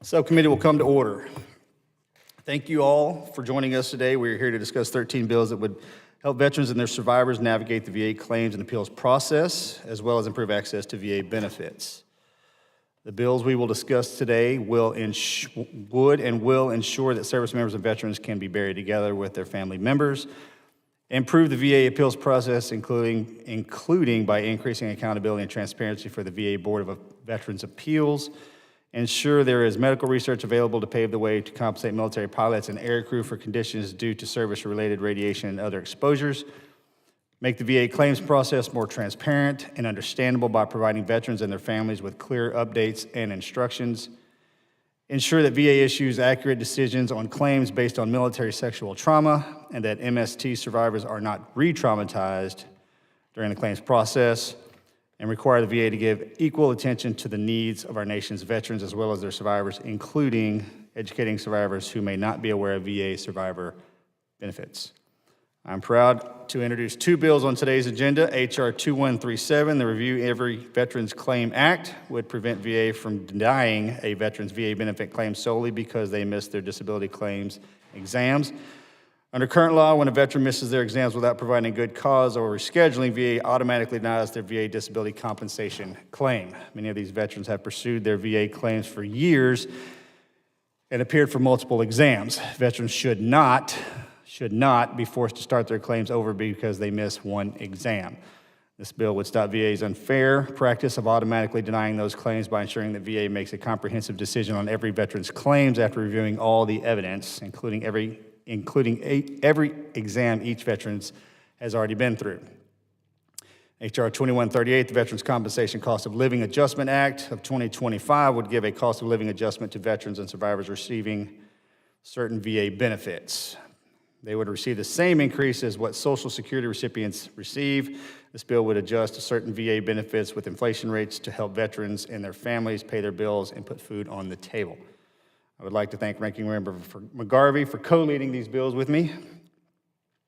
Subcommittee will come to order. Thank you all for joining us today. We're here to discuss 13 bills that would help veterans and their survivors navigate the VA claims and appeals process, as well as improve access to VA benefits. The bills we will discuss today would and will ensure that service members and veterans can be buried together with their family members, improve the VA appeals process, including by increasing accountability and transparency for the VA Board of Veterans Appeals, ensure there is medical research available to pave the way to compensate military pilots and aircrew for conditions due to service-related radiation and other exposures, make the VA claims process more transparent and understandable by providing veterans and their families with clear updates and instructions, ensure that VA issues accurate decisions on claims based on military sexual trauma and that MST survivors are not re-traumatized during the claims process, and require the VA to give equal attention to the needs of our nation's veterans as well as their survivors, including educating survivors who may not be aware of VA survivor benefits. I'm proud to introduce two bills on today's agenda. H.R. 2137, the Review Every Veterans Claim Act, would prevent VA from denying a veteran's VA benefit claim solely because they missed their disability claims exams. Under current law, when a veteran misses their exams without providing a good cause or rescheduling, VA automatically denies their VA disability compensation claim. Many of these veterans have pursued their VA claims for years and appeared for multiple exams. Veterans should not be forced to start their claims over because they miss one exam. This bill would stop VA's unfair practice of automatically denying those claims by ensuring that VA makes a comprehensive decision on every veteran's claims after reviewing all the evidence, including every exam each veteran has already been through. H.R. 2138, the Veterans Compensation Cost of Living Adjustment Act of 2025 would give a cost of living adjustment to veterans and survivors receiving certain VA benefits. They would receive the same increase as what Social Security recipients receive. This bill would adjust to certain VA benefits with inflation rates to help veterans and their families pay their bills and put food on the table. I would like to thank Ranking Member McGarvey for co-leading these bills with me.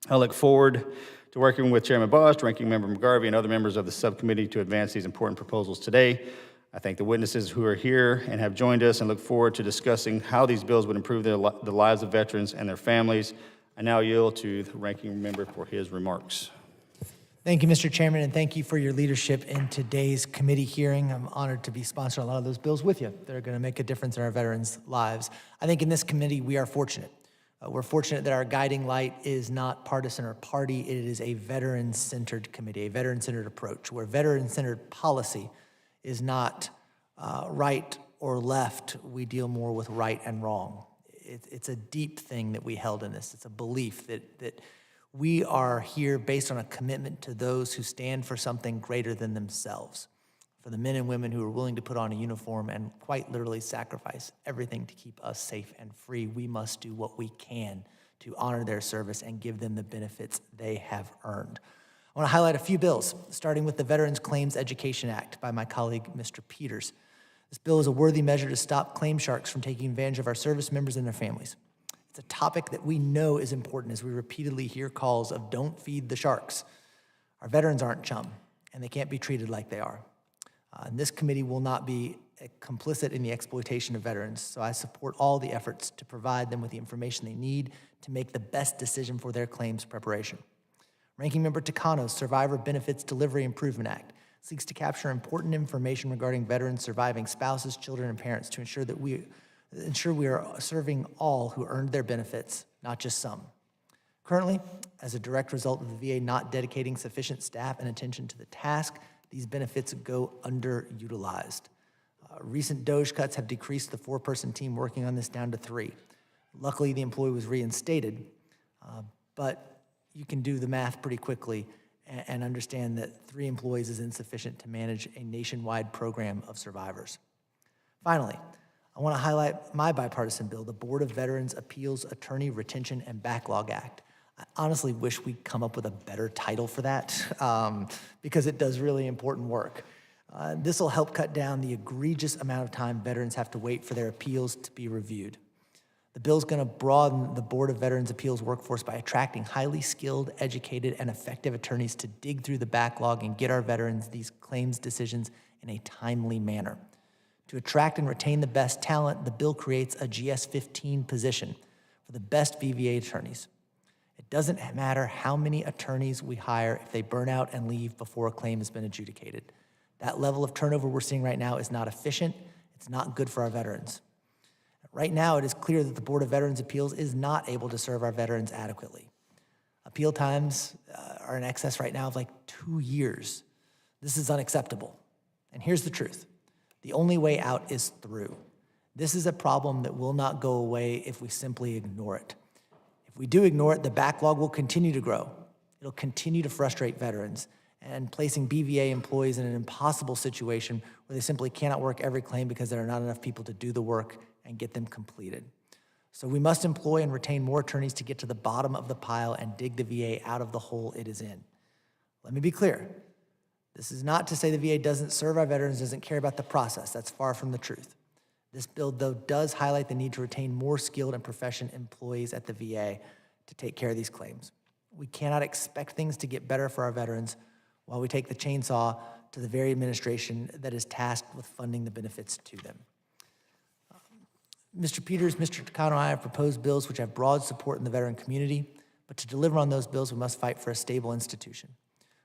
I look forward to working with Chairman Bosch, Ranking Member McGarvey, and other members of the subcommittee to advance these important proposals today. I thank the witnesses who are here and have joined us and look forward to discussing how these bills would improve the lives of veterans and their families. I now yield to the Ranking Member for his remarks. Thank you, Mr. Chairman, and thank you for your leadership in today's committee hearing. I'm honored to be sponsoring a lot of those bills with you that are going to make a difference in our veterans' lives. I think in this committee, we are fortunate. We're fortunate that our guiding light is not partisan or party. It is a veteran-centered committee, a veteran-centered approach, where veteran-centered policy is not right or left. We deal more with right and wrong. It's a deep thing that we held in this. It's a belief that we are here based on a commitment to those who stand for something greater than themselves, for the men and women who are willing to put on a uniform and quite literally sacrifice everything to keep us safe and free. We must do what we can to honor their service and give them the benefits they have earned. I want to highlight a few bills, starting with the Veterans Claims Education Act by my colleague, Mr. Peters. This bill is a worthy measure to stop claim sharks from taking advantage of our service members and their families. It's a topic that we know is important as we repeatedly hear calls of don't feed the sharks. Our veterans aren't chum, and they can't be treated like they are. And this committee will not be complicit in the exploitation of veterans, so I support all the efforts to provide them with the information they need to make the best decision for their claims preparation. Ranking Member Takano's Survivor Benefits Delivery Improvement Act seeks to capture important information regarding veterans surviving spouses, children, and parents to ensure we are serving all who earned their benefits, not just some. Currently, as a direct result of the VA not dedicating sufficient staff and attention to the task, these benefits go underutilized. Recent DOJ cuts have decreased the 4-person team working on this down to 3. Luckily, the employee was reinstated, but you can do the math pretty quickly and understand that 3 employees is insufficient to manage a nationwide program of survivors. Finally, I want to highlight my bipartisan bill, the Board of Veterans Appeals Attorney Retention and Backlog Act. I honestly wish we'd come up with a better title for that because it does really important work. This will help cut down the egregious amount of time veterans have to wait for their appeals to be reviewed. The bill is going to broaden the Board of Veterans Appeals workforce by attracting highly skilled, educated, and effective attorneys to dig through the backlog and get our veterans these claims decisions in a timely manner. To attract and retain the best talent, the bill creates a GS-15 position for the best VVA attorneys. It doesn't matter how many attorneys we hire if they burn out and leave before a claim has been adjudicated. That level of turnover we're seeing right now is not efficient. It's not good for our veterans. Right now, it is clear that the Board of Veterans Appeals is not able to serve our veterans adequately. Appeal times are in excess right now of like 2 years. This is unacceptable. And here's the truth. The only way out is through. This is a problem that will not go away if we simply ignore it. If we do ignore it, the backlog will continue to grow. It'll continue to frustrate veterans and placing BVA employees in an impossible situation where they simply cannot work every claim because there are not enough people to do the work and get them completed. So we must employ and retain more attorneys to get to the bottom of the pile and dig the VA out of the hole it is in. Let me be clear. This is not to say the VA doesn't serve our veterans, doesn't care about the process. That's far from the truth. This bill, though, does highlight the need to retain more skilled and professional employees at the VA to take care of these claims. We cannot expect things to get better for our veterans while we take the chainsaw to the very administration that is tasked with funding the benefits to them. Mr. Peters, Mr. Takano, and I have proposed bills which have broad support in the veteran community, but to deliver on those bills, we must fight for a stable institution.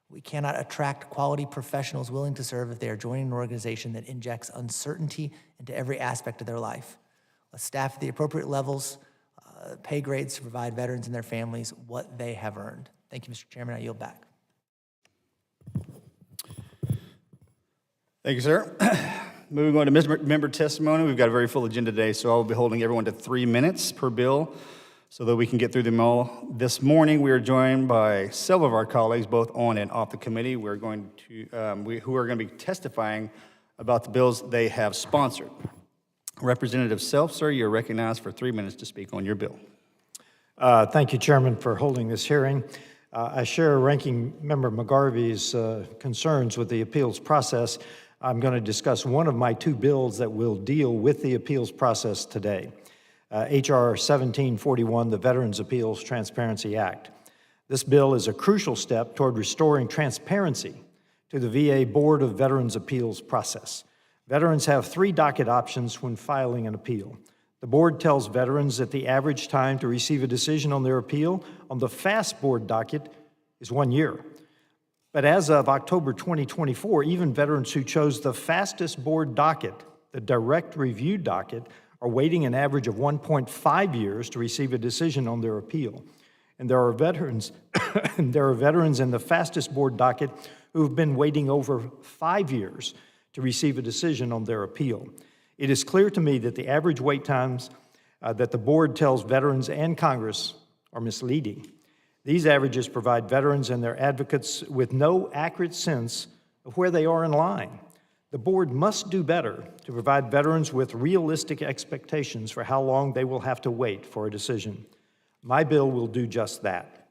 We cannot attract quality professionals willing to serve if they are joining an organization that injects uncertainty into every aspect of their life. Let's staff at the appropriate levels, pay grades to provide veterans and their families what they have earned. Thank you, Mr. Chairman. I yield back. Thank you, sir. Moving on to member testimony, we've got a very full agenda today, so I'll be holding everyone to 3 minutes per bill so that we can get through them all. This morning, we are joined by several of our colleagues, both on and off the committee, who are going to be testifying about the bills they have sponsored. Representative Self, sir, you're recognized for 3 minutes to speak on your bill. Thank you, Chairman, for holding this hearing. I share Ranking Member McGarvey's concerns with the appeals process. I'm going to discuss one of my 2 bills that will deal with the appeals process today. H.R. 1741, the Veterans Appeals Transparency Act. This bill is a crucial step toward restoring transparency to the VA Board of Veterans Appeals process. Veterans have 3 docket options when filing an appeal. The board tells veterans that the average time to receive a decision on their appeal on the FAST board docket is 1 year. But as of October 2024, even veterans who chose the fastest board docket, the direct review docket, are waiting an average of 1.5 years to receive a decision on their appeal. And there are veterans in the fastest board docket who have been waiting over 5 years to receive a decision on their appeal. It is clear to me that the average wait times that the board tells veterans and Congress are misleading. These averages provide veterans and their advocates with no accurate sense of where they are in line. The board must do better to provide veterans with realistic expectations for how long they will have to wait for a decision. My bill will do just that.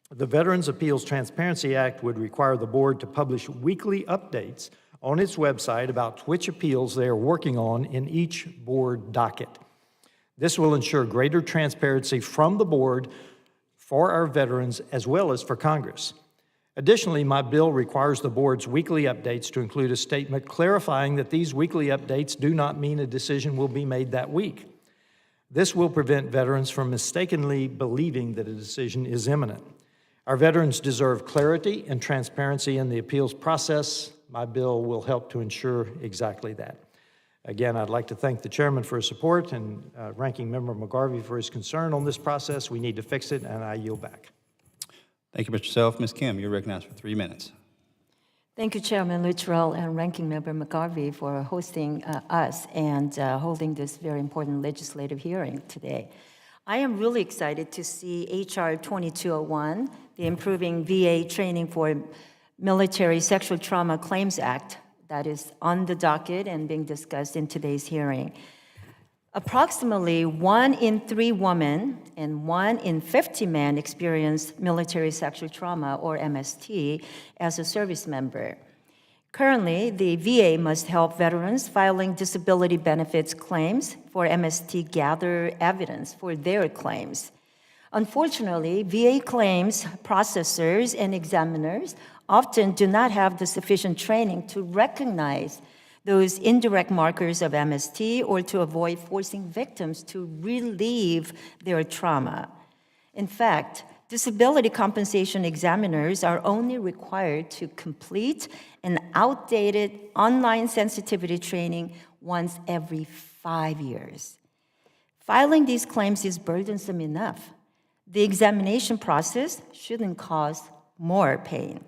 The Veterans Appeals Transparency Act would require the board to publish weekly updates on its website about which appeals they are working on in each board docket. This will ensure greater transparency from the board for our veterans as well as for Congress. Additionally, my bill requires the board's weekly updates to include a statement clarifying that these weekly updates do not mean a decision will be made that week. This will prevent veterans from mistakenly believing that a decision is imminent. Our veterans deserve clarity and transparency in the appeals process. My bill will help to ensure exactly that. Again, I'd like to thank the chairman for his support and Ranking Member McGarvey for his concern on this process. We need to fix it, and I yield back. Thank you, Mr. Self. Ms. Kim, you're recognized for 3 minutes. Thank you, Chairman Luttrell and Ranking Member McGarvey for hosting us and holding this very important legislative hearing today. I am really excited to see H.R. 2201, the Improving VA Training for Military Sexual Trauma Claims Act, that is on the docket and being discussed in today's hearing. Approximately 1 in 3 women and 1 in 50 men experience military sexual trauma, or MST, as a service member. Currently, the VA must help veterans filing disability benefits claims for MST gather evidence for their claims. Unfortunately, VA claims processors and examiners often do not have the sufficient training to recognize those indirect markers of MST or to avoid forcing victims to relieve their trauma. In fact, disability compensation examiners are only required to complete an outdated online sensitivity training once every 5 years. Filing these claims is burdensome enough. The examination process shouldn't cause more pain.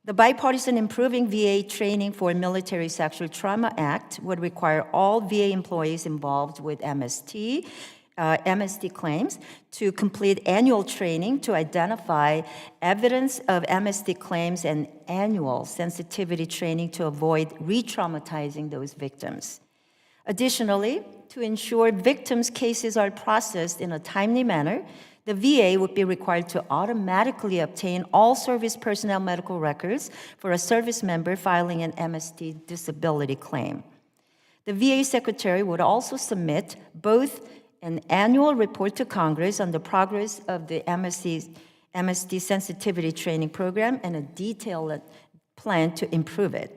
The Bipartisan Improving VA Training for Military Sexual Trauma Act would require all VA employees involved with MST claims to complete annual training to identify evidence of MST claims and annual sensitivity training to avoid re-traumatizing those victims. Additionally, to ensure victims' cases are processed in a timely manner, the VA would be required to automatically obtain all service personnel medical records for a service member filing an MST disability claim. The VA Secretary would also submit both an annual report to Congress on the progress of the MST sensitivity training program and a detailed plan to improve it.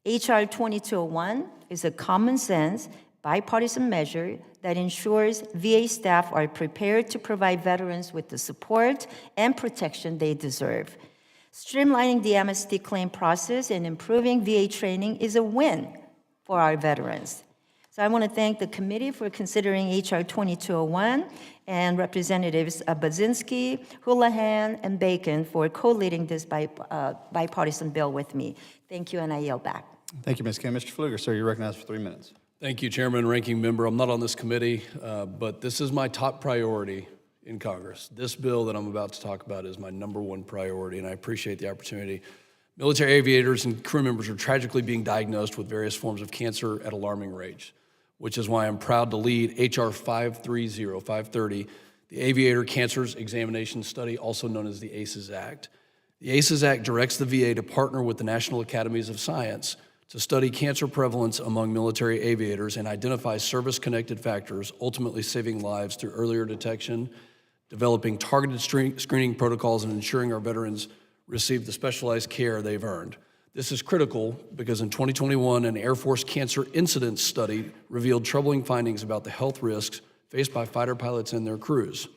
HR 2201 is a common sense, bipartisan measure that ensures VA staff are prepared to provide veterans with the support and protection they deserve. Streamlining the MST claim process and improving VA training is a win for our veterans. So I want to thank the committee for considering HR 2201 and Representatives Baczynski, Houlihan, and Bacon for co-leading this bipartisan bill with me. Thank you, and I yield back. Thank you, Ms. Kim. Mr. Pfluger, sir, you're recognized for 3 minutes. Thank you, Chairman and Ranking Member. I'm not on this committee, but this is my top priority in Congress. This bill that I'm about to talk about is my #1 priority, and I appreciate the opportunity. Military aviators and crew members are tragically being diagnosed with various forms of cancer at alarming rates, which is why I'm proud to lead HR 530, the Aviator Cancers Examination Study, also known as the ACES Act. The ACES Act directs the VA to partner with the National Academies of Science to study cancer prevalence among military aviators and identify service-connected factors, ultimately saving lives through earlier detection, developing targeted screening protocols, and ensuring our veterans receive the specialized care they've earned. This is critical because in 2021, an Air Force cancer incidence study revealed troubling findings about the health risks faced by fighter pilots and their crews.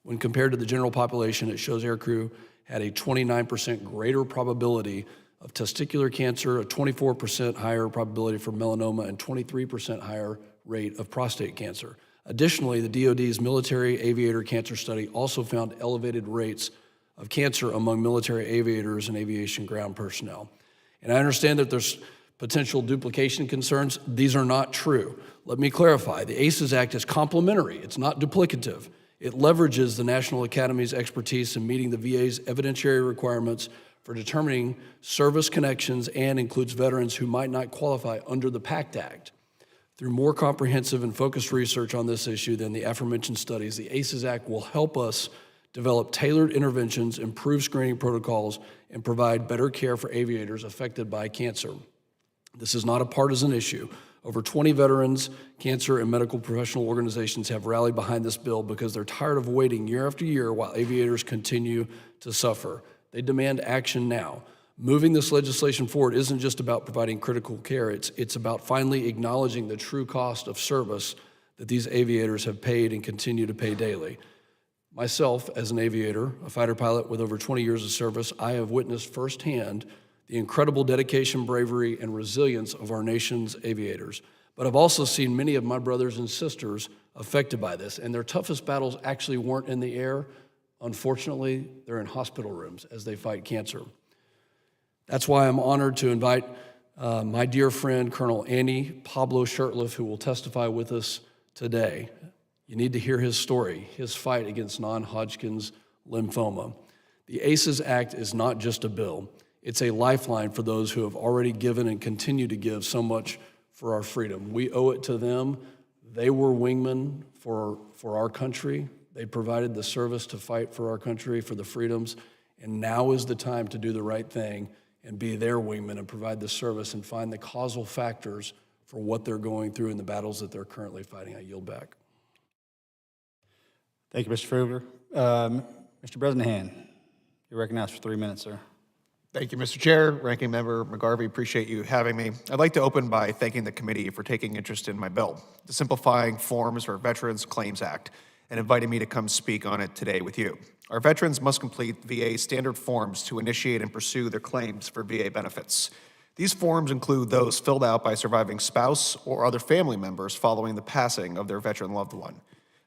When compared to the general population, it shows aircrew had a 29% greater probability of testicular cancer, a 24% higher probability for melanoma, and 23% higher rate of prostate cancer. Additionally, the DoD's Military Aviator Cancer Study also found elevated rates of cancer among military aviators and aviation ground personnel. And I understand that there's potential duplication concerns. These are not true. Let me clarify. The ACES Act is complementary. It's not duplicative. It leverages the National Academy's expertise in meeting the VA's evidentiary requirements for determining service connections and includes veterans who might not qualify under the PACT Act. Through more comprehensive and focused research on this issue than the aforementioned studies, the ACES Act will help us develop tailored interventions, improve screening protocols, and provide better care for aviators affected by cancer. This is not a partisan issue. Over 20 veterans, cancer, and medical professional organizations have rallied behind this bill because they're tired of waiting year after year while aviators continue to suffer. They demand action now. Moving this legislation forward isn't just about providing critical care, it's about finally acknowledging the true cost of service that these aviators have paid and continue to pay daily. Myself, as an aviator, a fighter pilot with over 20 years of service, I have witnessed firsthand the incredible dedication, bravery, and resilience of our nation's aviators. But I've also seen many of my brothers and sisters affected by this, and their toughest battles actually weren't in the air. Unfortunately, they're in hospital rooms as they fight cancer. That's why I'm honored to invite my dear friend, Colonel Annie Pablo Shurtleff, who will testify with us today. You need to hear his story, his fight against non-Hodgkin's lymphoma. The ACES Act is not just a bill. It's a lifeline for those who have already given and continue to give so much for our freedom. We owe it to them. They were wingmen for our country. They provided the service to fight for our country, for the freedoms, and now is the time to do the right thing and be their wingmen and provide the service and find the causal factors for what they're going through in the battles that they're currently fighting. I yield back. Thank you, Mr. Pfluger. Mr. Bresnahan, you're recognized for 3 minutes, sir. Thank you, Mr. Chair. Ranking Member McGarvey, appreciate you having me. I'd like to open by thanking the committee for taking interest in my bill, the Simplifying Forms for Veterans Claims Act, and inviting me to come speak on it today with you. Our veterans must complete VA standard forms to initiate and pursue their claims for VA benefits. These forms include those filled out by surviving spouse or other family members following the passing of their veteran loved one.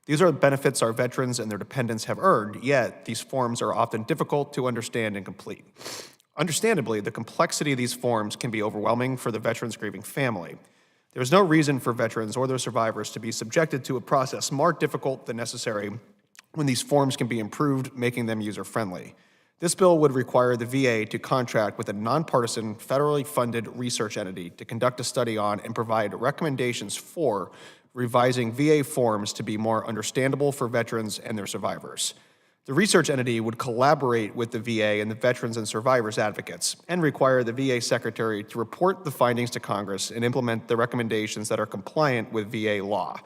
These are the benefits our veterans and their dependents have earned, yet these forms are often difficult to understand and complete. Understandably, the complexity of these forms can be overwhelming for the veteran's grieving family. There is no reason for veterans or their survivors to be subjected to a process more difficult than necessary when these forms can be improved, making them user-friendly. This bill would require the VA to contract with a nonpartisan, federally funded research entity to conduct a study on and provide recommendations for revising VA forms to be more understandable for veterans and their survivors. The research entity would collaborate with the VA and the veterans and survivors advocates and require the VA secretary to report the findings to Congress and implement the recommendations that are compliant with VA law.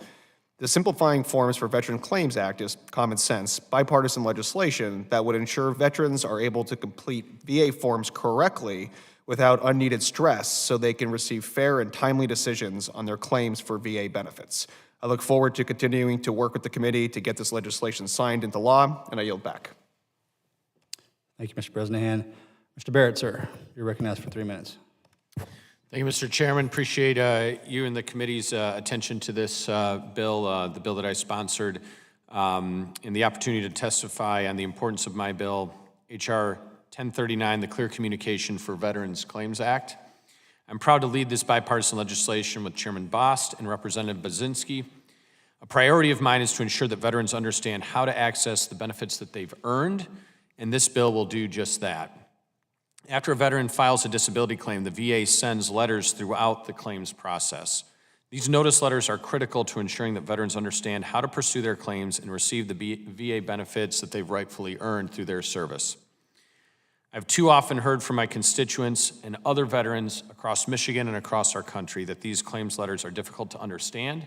The Simplifying Forms for Veteran Claims Act is common sense, bipartisan legislation that would ensure veterans are able to complete VA forms correctly without unneeded stress so they can receive fair and timely decisions on their claims for VA benefits. I look forward to continuing to work with the committee to get this legislation signed into law, and I yield back. Thank you, Mr. Bresnahan. Mr. Barrett, sir, you're recognized for 3 minutes. Thank you, Mr. Chairman. Appreciate you and the committee's attention to this bill, the bill that I sponsored, and the opportunity to testify on the importance of my bill, H.R. 1039, the Clear Communication for Veterans Claims Act. I'm proud to lead this bipartisan legislation with Chairman Bost and Representative Baczynski. A priority of mine is to ensure that veterans understand how to access the benefits that they've earned, and this bill will do just that. After a veteran files a disability claim, the VA sends letters throughout the claims process. These notice letters are critical to ensuring that veterans understand how to pursue their claims and receive the VA benefits that they've rightfully earned through their service. I've too often heard from my constituents and other veterans across Michigan and across our country that these claims letters are difficult to understand.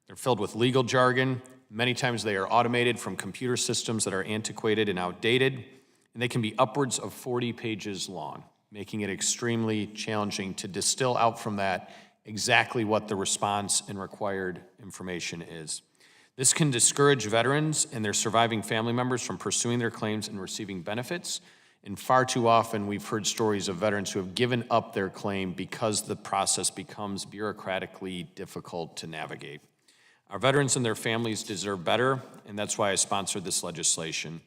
They're filled with legal jargon. Many times they are automated from computer systems that are antiquated and outdated, and they can be upwards of 40 pages long, making it extremely challenging to distill out from that exactly what the response and required information is. This can discourage veterans and their surviving family members from pursuing their claims and receiving benefits. And far too often, we've heard stories of veterans who have given up their claim because the process becomes bureaucratically difficult to navigate. Our veterans and their families deserve better, and that's why I sponsored this legislation.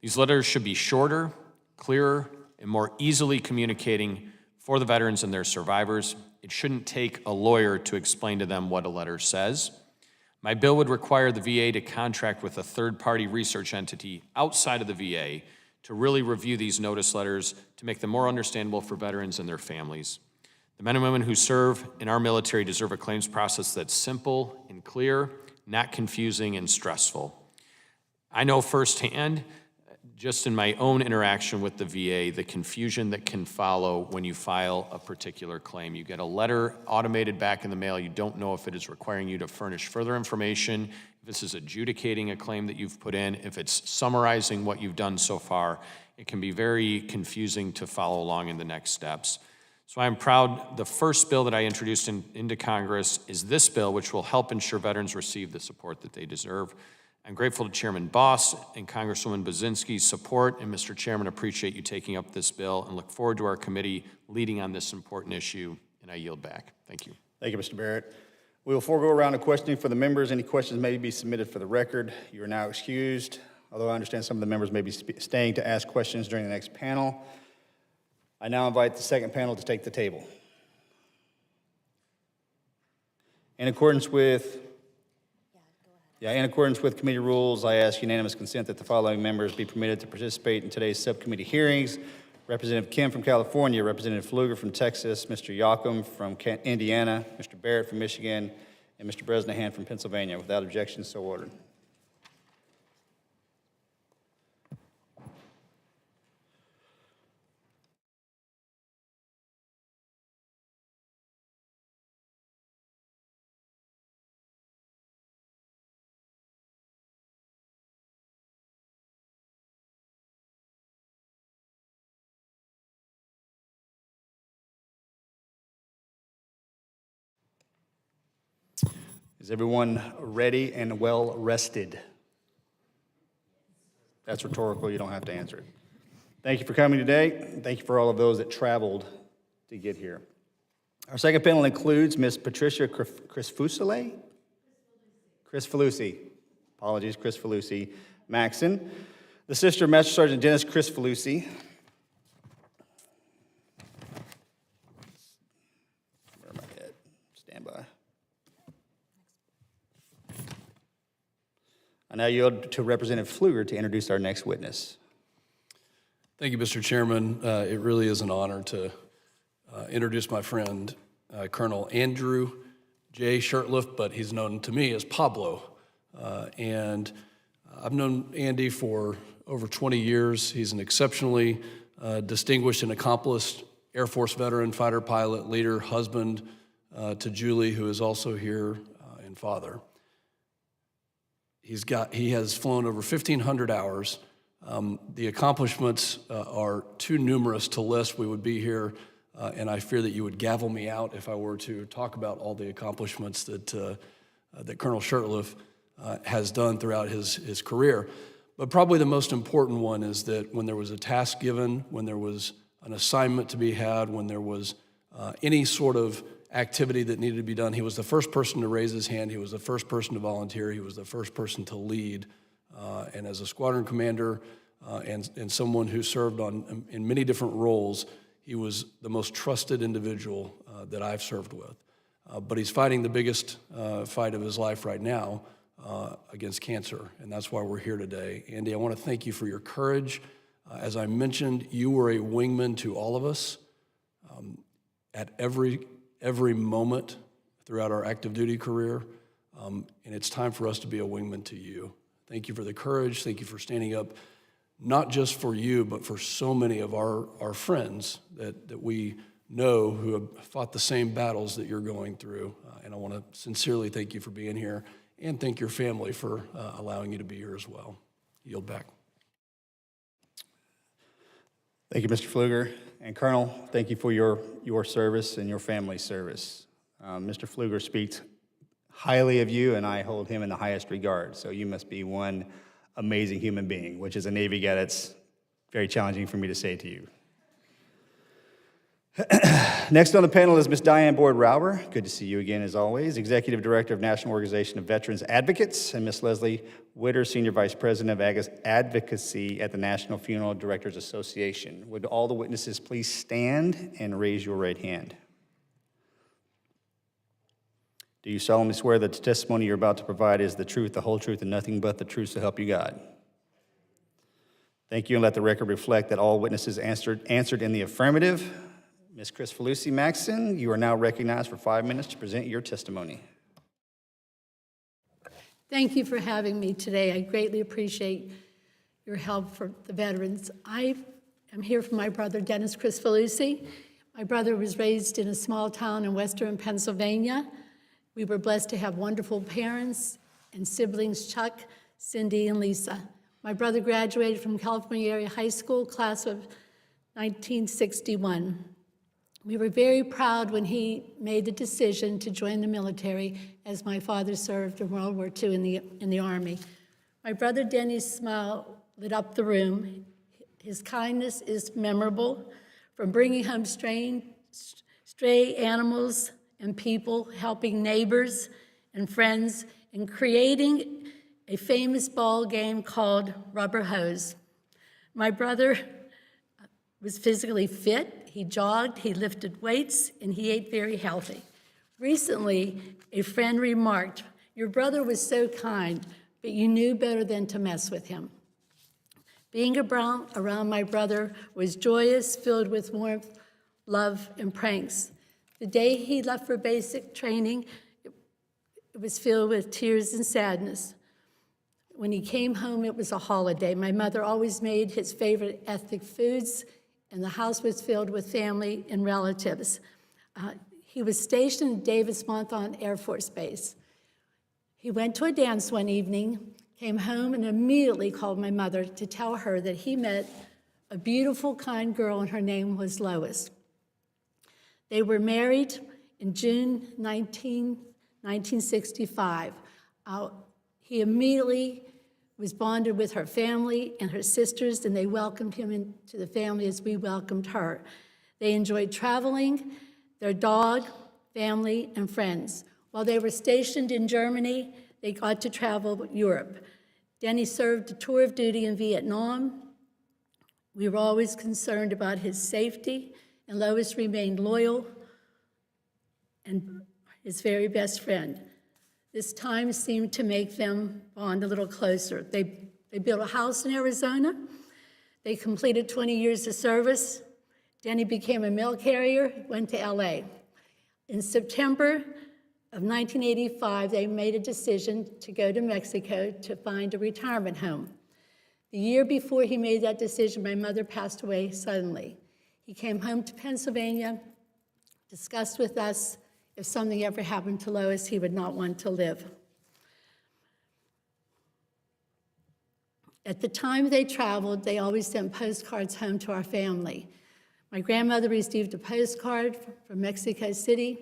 These letters should be shorter, clearer, and more easily communicating for the veterans and their survivors. It shouldn't take a lawyer to explain to them what a letter says. My bill would require the VA to contract with a third-party research entity outside of the VA to really review these notice letters to make them more understandable for veterans and their families. The men and women who serve in our military deserve a claims process that's simple and clear, not confusing and stressful. I know firsthand, just in my own interaction with the VA, the confusion that can follow when you file a particular claim. You get a letter automated back in the mail. You don't know if it is requiring you to furnish further information, if this is adjudicating a claim that you've put in, if it's summarizing what you've done so far. It can be very confusing to follow along in the next steps. So I'm proud the first bill that I introduced into Congress is this bill, which will help ensure veterans receive the support that they deserve. I'm grateful to Chairman Bost and Congresswoman Baczynski's support, and Mr. Chairman, appreciate you taking up this bill and look forward to our committee leading on this important issue, and I yield back. Thank you. Thank you, Mr. Barrett. We will forego a round of questioning for the members. Any questions may be submitted for the record. You are now excused, although I understand some of the members may be staying to ask questions during the next panel. I now invite the second panel to take the table. In accordance with committee rules, I ask unanimous consent that the following members be permitted to participate in today's subcommittee hearings. Representative Kim from California, Representative Pfluger from Texas, Mr. Yocum from Indiana, Mr. Barrett from Michigan, and Mr. Bresnahan from Pennsylvania. Without objection, so ordered. Is everyone ready and well rested? That's rhetorical, you don't have to answer it. Thank you for coming today. Thank you for all of those that traveled to get here. Our second panel includes Ms. Patricia Krisfalusy. Apologies, Krisfalusy Maxon. The sister of Master Sergeant Dennis Krisfalusy. Where am I at? Stand by. I now yield to Representative Pfluger to introduce our next witness. Thank you, Mr. Chairman. It really is an honor to introduce my friend, Colonel Andrew J. Shurtleff, but he's known to me as Pablo. And I've known Andy for over 20 years. He's an exceptionally distinguished and accomplished Air Force veteran, fighter pilot, leader, husband to Julie, who is also here, and father. He has flown over 1,500 hours. The accomplishments are too numerous to list. We would be here, and I fear that you would gavel me out if I were to talk about all the accomplishments that Colonel Shurtleff has done throughout his career. But probably the most important one is that when there was a task given, when there was an assignment to be had, when there was any sort of activity that needed to be done, he was the first person to raise his hand, he was the first person to volunteer, he was the first person to lead. And as a squadron commander and someone who served in many different roles, he was the most trusted individual that I've served with. But he's fighting the biggest fight of his life right now against cancer, and that's why we're here today. Andy, I want to thank you for your courage. As I mentioned, you were a wingman to all of us at every moment throughout our active duty career, and it's time for us to be a wingman to you. Thank you for the courage. Thank you for standing up, not just for you, but for so many of our friends that we know who have fought the same battles that you're going through. And I want to sincerely thank you for being here and thank your family for allowing you to be here as well. Yield back. Thank you, Mr. Pfluger. And Colonel, thank you for your service and your family's service. Mr. Pfluger speaks highly of you, and I hold him in the highest regard. So you must be one amazing human being, which is a Navy guy that's very challenging for me to say to you. Next on the panel is Ms. Diane Boyd-Rauber. Good to see you again, as always. Executive Director of National Organization of Veterans Advocates, and Ms. Leslie Witter, Senior Vice President of Advocacy at the National Funeral Directors Association. Would all the witnesses please stand and raise your right hand? Do you solemnly swear that the testimony you're about to provide is the truth, the whole truth, and nothing but the truth, so help you God? Thank you, and let the record reflect that all witnesses answered in the affirmative. Ms. Krisfalusy Maxon, you are now recognized for 5 minutes to present your testimony. Thank you for having me today. I greatly appreciate your help for the veterans. I am here for my brother, Dennis Krisfalusy. My brother was raised in a small town in western Pennsylvania. We were blessed to have wonderful parents and siblings, Chuck, Cindy, and Lisa. My brother graduated from California Area High School, class of 1961. We were very proud when he made the decision to join the military, as my father served in World War II in the Army. My brother Denny's smile lit up the room. His kindness is memorable, from bringing home stray animals and people, helping neighbors and friends, and creating a famous ball game called Rubber Hose. My brother was physically fit. He jogged, he lifted weights, and he ate very healthy. Recently, a friend remarked, "Your brother was so kind, but you knew better than to mess with him." Being around my brother was joyous, filled with warmth, love, and pranks. The day he left for basic training, it was filled with tears and sadness. When he came home, it was a holiday. My mother always made his favorite ethnic foods, and the house was filled with family and relatives. He was stationed in Davis-Monthan Air Force Base. He went to a dance one evening, came home, and immediately called my mother to tell her that he met a beautiful, kind girl, and her name was Lois. They were married in June 19 1965. He immediately was bonded with her family and her sisters, and they welcomed him into the family as we welcomed her. They enjoyed traveling, their dog, family, and friends. While they were stationed in Germany, they got to travel Europe. Denny served a tour of duty in Vietnam. We were always concerned about his safety, and Lois remained loyal and his very best friend. This time seemed to make them bond a little closer. They built a house in Arizona. They completed 20 years of service. Denny became a mail carrier, went to LA. In September of 1985, they made a decision to go to Mexico to find a retirement home. The year before he made that decision, my mother passed away suddenly. He came home to Pennsylvania, discussed with us if something ever happened to Lois, he would not want to live. At the time they traveled, they always sent postcards home to our family. My grandmother received a postcard from Mexico City.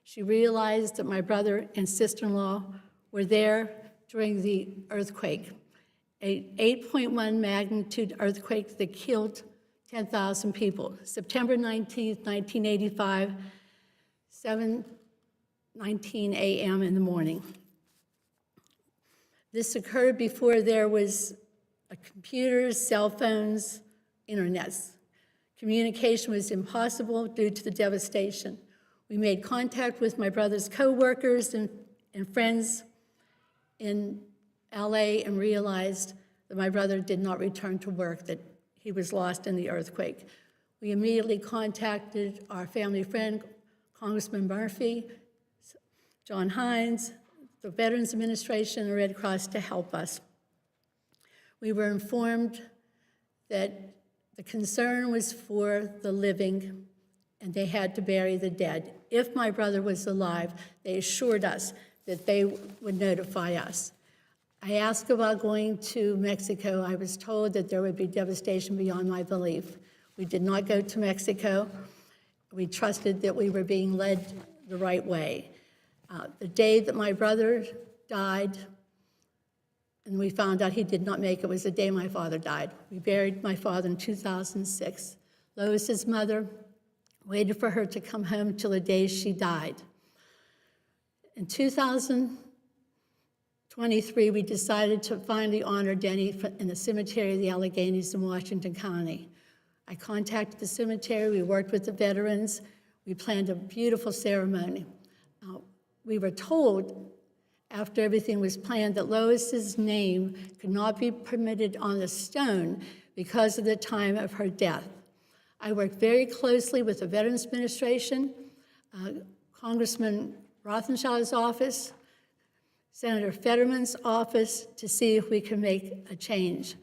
She realized that my brother and sister-in-law were there during the earthquake, an 8.1 magnitude earthquake that killed 10,000 people. September 19th, 1985, 7:19 a.m. in the morning. This occurred before there was computers, cell phones, internets. Communication was impossible due to the devastation. We made contact with my brother's co-workers and friends in LA and realized that my brother did not return to work, that he was lost in the earthquake. We immediately contacted our family friend, Congressman Murphy, John Hines, the Veterans Administration, and the Red Cross to help us. We were informed that the concern was for the living, and they had to bury the dead. If my brother was alive, they assured us that they would notify us. I asked about going to Mexico. I was told that there would be devastation beyond my belief. We did not go to Mexico. We trusted that we were being led the right way. The day that my brother died, and we found out he did not make it, was the day my father died. We buried my father in 2006. Lois's mother waited for her to come home till the day she died. In 2023, we decided to finally honor Denny in the cemetery of the Alleghenies in Washington County. I contacted the cemetery, we worked with the veterans, we planned a beautiful ceremony. We were told, after everything was planned, that Lois's name could not be permitted on the stone because of the time of her death. I worked very closely with the Veterans Administration, Congressman Rothenschild's office, Senator Fetterman's office, to see if we could make a change.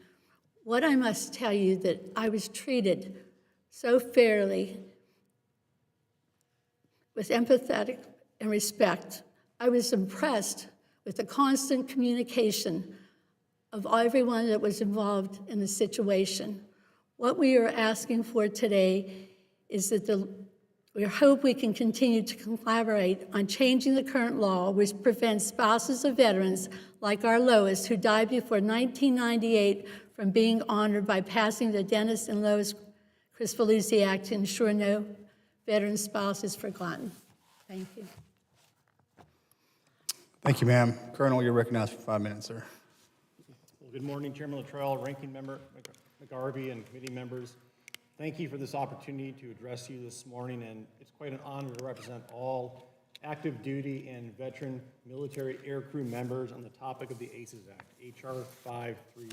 What I must tell you, that I was treated so fairly, with empathetic and respect. I was impressed with the constant communication of everyone that was involved in the situation. What we are asking for today is that we hope we can continue to collaborate on changing the current law, which prevents spouses of veterans like our Lois, who died before 1998, from being honored by passing the Dennis and Lois Krisfalusy Act to ensure no veteran spouse is forgotten. Thank you. Thank you, ma'am. Colonel, you're recognized for 5 minutes, sir. Well, good morning, Chairman Luttrell, Ranking Member McGarvey, and committee members. Thank you for this opportunity to address you this morning, and it's quite an honor to represent all active duty and veteran military aircrew members on the topic of the ACES Act, HR 53.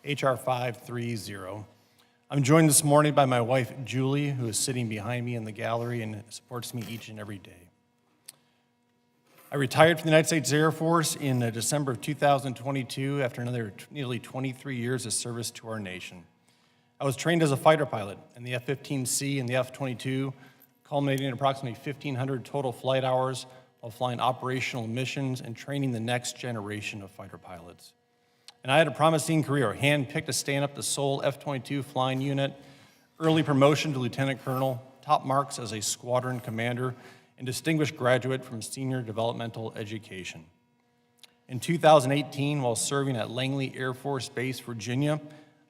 HR 530. I'm joined this morning by my wife, Julie, who is sitting behind me in the gallery and supports me each and every day. I retired from the United States Air Force in December of 2022 after another nearly 23 years of service to our nation. I was trained as a fighter pilot in the F-15C and the F-22, culminating in approximately 1,500 total flight hours while flying operational missions and training the next generation of fighter pilots. And I had a promising career, handpicked to stand up the sole F-22 flying unit, early promotion to lieutenant colonel, top marks as a squadron commander, and distinguished graduate from senior developmental education. In 2018, while serving at Langley Air Force Base, Virginia,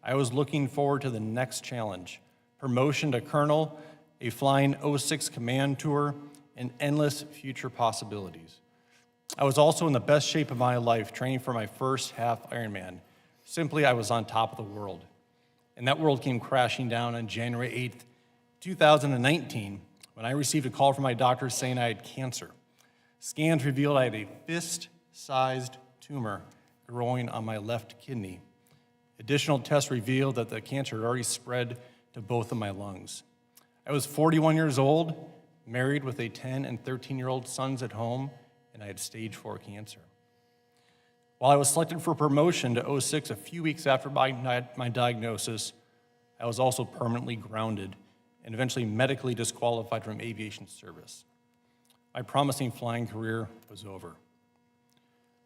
I was looking forward to the next challenge, promotion to colonel, a flying 06 command tour, and endless future possibilities. I was also in the best shape of my life, training for my first half Ironman. Simply, I was on top of the world. And that world came crashing down on January 8th, 2019, when I received a call from my doctor saying I had cancer. Scans revealed I had a fist-sized tumor growing on my left kidney. Additional tests revealed that the cancer had already spread to both of my lungs. I was 41 years old, married with a 10 and 13-year-old sons at home, and I had stage 4 cancer. While I was selected for promotion to 06 a few weeks after my diagnosis, I was also permanently grounded and eventually medically disqualified from aviation service. My promising flying career was over.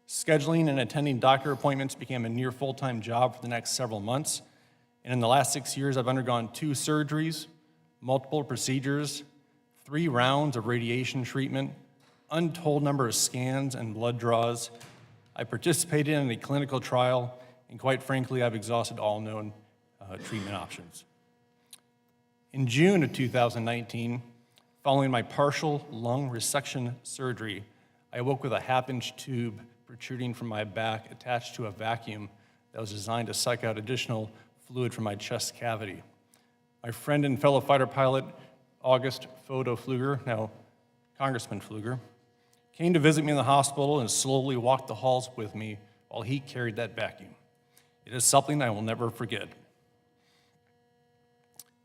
Scheduling and attending doctor appointments became a near full-time job for the next several months, and in the last 6 years, I've undergone 2 surgeries, multiple procedures, 3 rounds of radiation treatment, untold number of scans and blood draws. I participated in a clinical trial, and quite frankly, I've exhausted all known treatment options. In June of 2019, following my partial lung resection surgery, I awoke with a half-inch tube protruding from my back attached to a vacuum that was designed to suck out additional fluid from my chest cavity. My friend and fellow fighter pilot, August Fodo Pfluger, now Congressman Pfluger, came to visit me in the hospital and slowly walked the halls with me while he carried that vacuum. It is something I will never forget.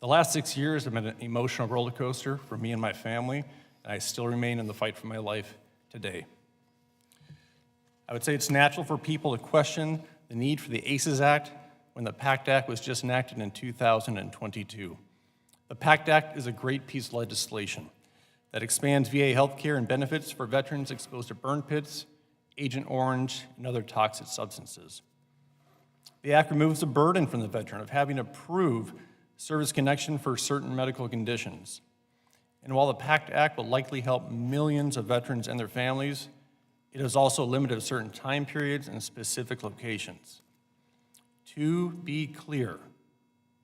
The last 6 years have been an emotional roller coaster for me and my family, and I still remain in the fight for my life today. I would say it's natural for people to question the need for the ACES Act when the PACT Act was just enacted in 2022. The PACT Act is a great piece of legislation that expands VA health care and benefits for veterans exposed to burn pits, Agent Orange, and other toxic substances. The act removes the burden from the veteran of having to prove service connection for certain medical conditions. And while the PACT Act will likely help millions of veterans and their families, it is also limited to certain time periods and specific locations. To be clear,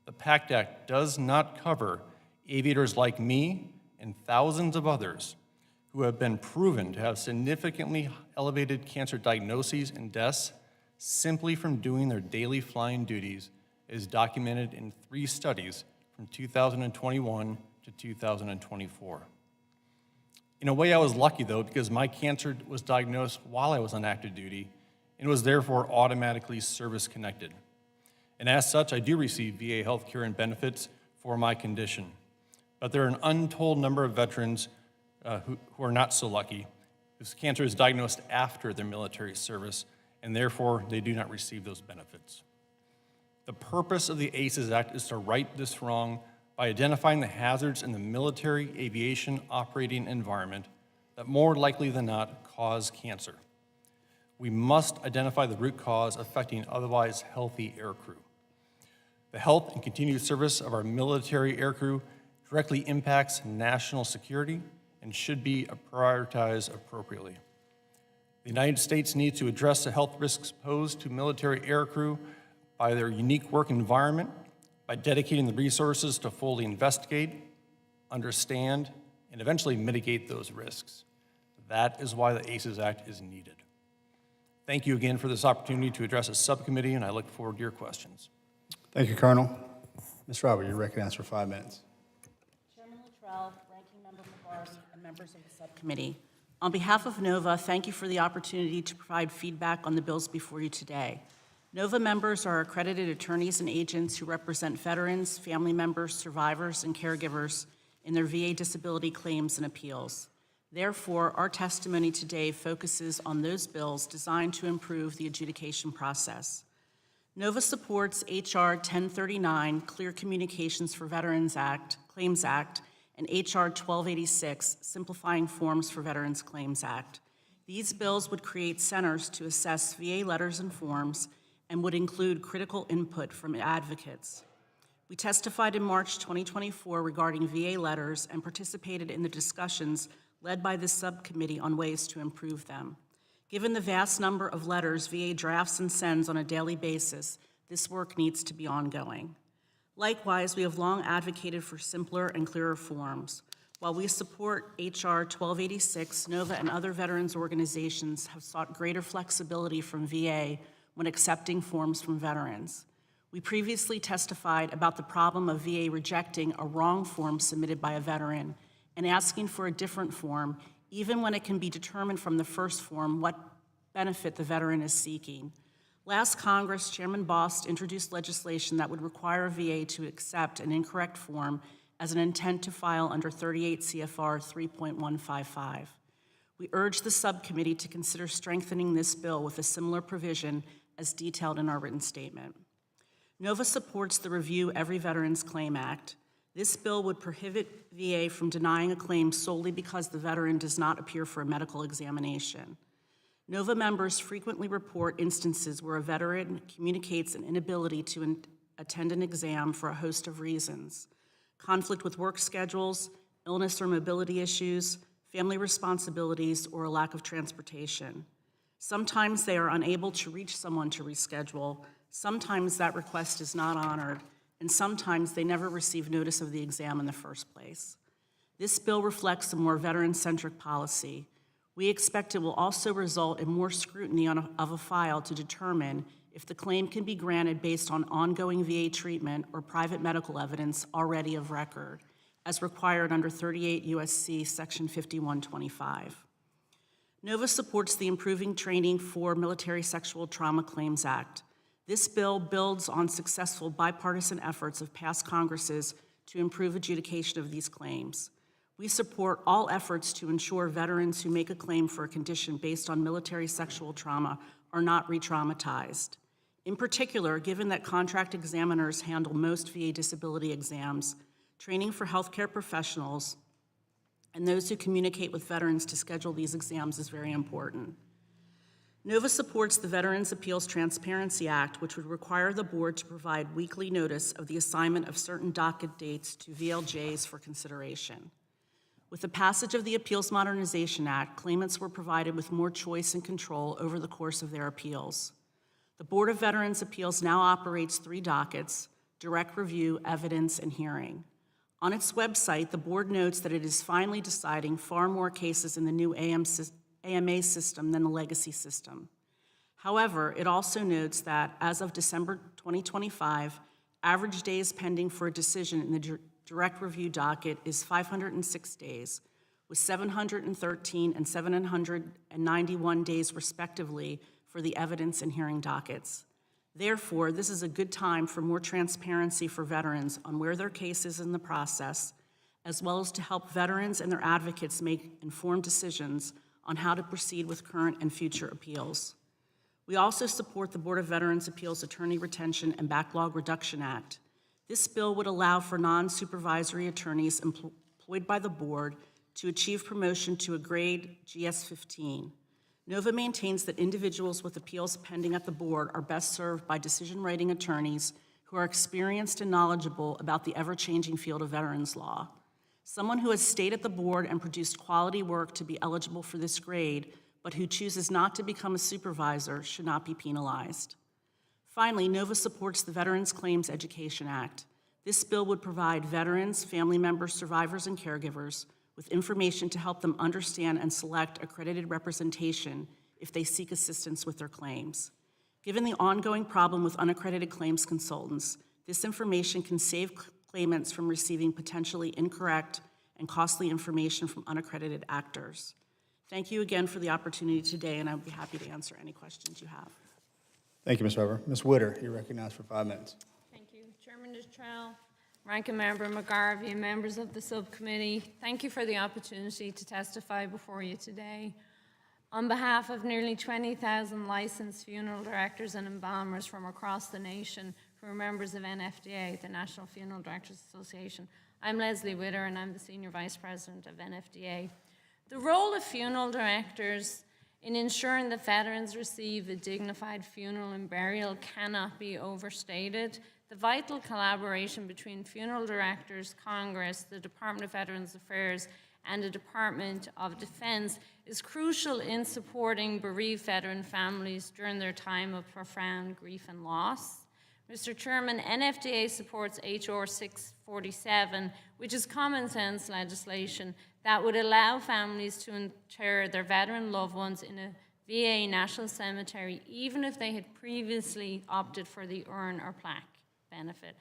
the PACT Act does not cover aviators like me and thousands of others who have been proven to have significantly elevated cancer diagnoses and deaths simply from doing their daily flying duties, as documented in 3 studies from 2021 to 2024. In a way, I was lucky, though, because my cancer was diagnosed while I was on active duty and was therefore automatically service-connected. And as such, I do receive VA health care and benefits for my condition. But there are an untold number of veterans who are not so lucky, whose cancer is diagnosed after their military service, and therefore they do not receive those benefits. The purpose of the ACES Act is to right this wrong by identifying the hazards in the military aviation operating environment that more likely than not cause cancer. We must identify the root cause affecting otherwise healthy aircrew. The health and continued service of our military aircrew directly impacts national security and should be prioritized appropriately. The United States needs to address the health risks posed to military aircrew by their unique work environment, by dedicating the resources to fully investigate, understand, and eventually mitigate those risks. That is why the ACES Act is needed. Thank you again for this opportunity to address a subcommittee, and I look forward to your questions. Thank you, Colonel. Ms. Robert, you're recognized for 5 minutes. Chairman Luttrell, Ranking Member McGarvey, and members of the subcommittee. On behalf of NOVA, thank you for the opportunity to provide feedback on the bills before you today. NOVA members are accredited attorneys and agents who represent veterans, family members, survivors, and caregivers in their VA disability claims and appeals. Therefore, our testimony today focuses on those bills designed to improve the adjudication process. NOVA supports H.R. 1039, Clear Communications for Veterans Act, Claims Act, and H.R. 1286, Simplifying Forms for Veterans Claims Act. These bills would create centers to assess VA letters and forms and would include critical input from advocates. We testified in March 2024 regarding VA letters and participated in the discussions led by this subcommittee on ways to improve them. Given the vast number of letters VA drafts and sends on a daily basis, this work needs to be ongoing. Likewise, we have long advocated for simpler and clearer forms. While we support H.R. 1286, NOVA and other veterans organizations have sought greater flexibility from VA when accepting forms from veterans. We previously testified about the problem of VA rejecting a wrong form submitted by a veteran and asking for a different form, even when it can be determined from the first form what benefit the veteran is seeking. Last Congress, Chairman Bost introduced legislation that would require VA to accept an incorrect form as an intent to file under 38 CFR 3.155. We urge the subcommittee to consider strengthening this bill with a similar provision as detailed in our written statement. NOVA supports the Review Every Veteran's Claim Act. This bill would prohibit VA from denying a claim solely because the veteran does not appear for a medical examination. NOVA members frequently report instances where a veteran communicates an inability to attend an exam for a host of reasons: conflict with work schedules, illness or mobility issues, family responsibilities, or a lack of transportation. Sometimes they are unable to reach someone to reschedule. Sometimes that request is not honored, and sometimes they never receive notice of the exam in the first place. This bill reflects a more veteran-centric policy. We expect it will also result in more scrutiny of a file to determine if the claim can be granted based on ongoing VA treatment or private medical evidence already of record, as required under 38 U.S.C. Section 5125. NOVA supports the Improving Training for Military Sexual Trauma Claims Act. This bill builds on successful bipartisan efforts of past Congresses to improve adjudication of these claims. We support all efforts to ensure veterans who make a claim for a condition based on military sexual trauma are not re-traumatized. In particular, given that contract examiners handle most VA disability exams, training for healthcare professionals and those who communicate with veterans to schedule these exams is very important. NOVA supports the Veterans Appeals Transparency Act, which would require the board to provide weekly notice of the assignment of certain docket dates to VLJs for consideration. With the passage of the Appeals Modernization Act, claimants were provided with more choice and control over the course of their appeals. The Board of Veterans' Appeals now operates 3 dockets: direct review, evidence, and hearing. On its website, the board notes that it is finally deciding far more cases in the new AMA system than the legacy system. However, it also notes that as of December 2025, average days pending for a decision in the direct review docket is 506 days, with 713 and 791 days respectively for the evidence and hearing dockets. Therefore, this is a good time for more transparency for veterans on where their case is in the process, as well as to help veterans and their advocates make informed decisions on how to proceed with current and future appeals. We also support the Board of Veterans' Appeals Attorney Retention and Backlog Reduction Act. This bill would allow for non-supervisory attorneys employed by the board to achieve promotion to a grade GS-15. NOVA maintains that individuals with appeals pending at the board are best served by decision-writing attorneys who are experienced and knowledgeable about the ever-changing field of veterans law. Someone who has stayed at the board and produced quality work to be eligible for this grade, but who chooses not to become a supervisor, should not be penalized. Finally, NOVA supports the Veterans Claims Education Act. This bill would provide veterans, family members, survivors, and caregivers with information to help them understand and select accredited representation if they seek assistance with their claims. Given the ongoing problem with unaccredited claims consultants, this information can save claimants from receiving potentially incorrect and costly information from unaccredited actors. Thank you again for the opportunity today, and I would be happy to answer any questions you have. Thank you, Ms. Weber. Ms. Witter, you're recognized for 5 minutes. Thank you. Chairman Luttrell, Ranking Member McGarvey, and members of the subcommittee, thank you for the opportunity to testify before you today. On behalf of nearly 20,000 licensed funeral directors and embalmers from across the nation who are members of NFDA, the National Funeral Directors Association, I'm Leslie Witter and I'm the Senior Vice President of NFDA. The role of funeral directors in ensuring that veterans receive a dignified funeral and burial cannot be overstated. the vital collaboration between funeral directors, Congress, the Department of Veterans Affairs, and the Department of Defense is crucial in supporting bereaved veteran families during their time of profound grief and loss. Mr. Chairman, NFDA supports H.R. 647, which is common sense legislation that would allow families to inter their veteran loved ones in a VA National Cemetery, even if they had previously opted for the urn or plaque benefit,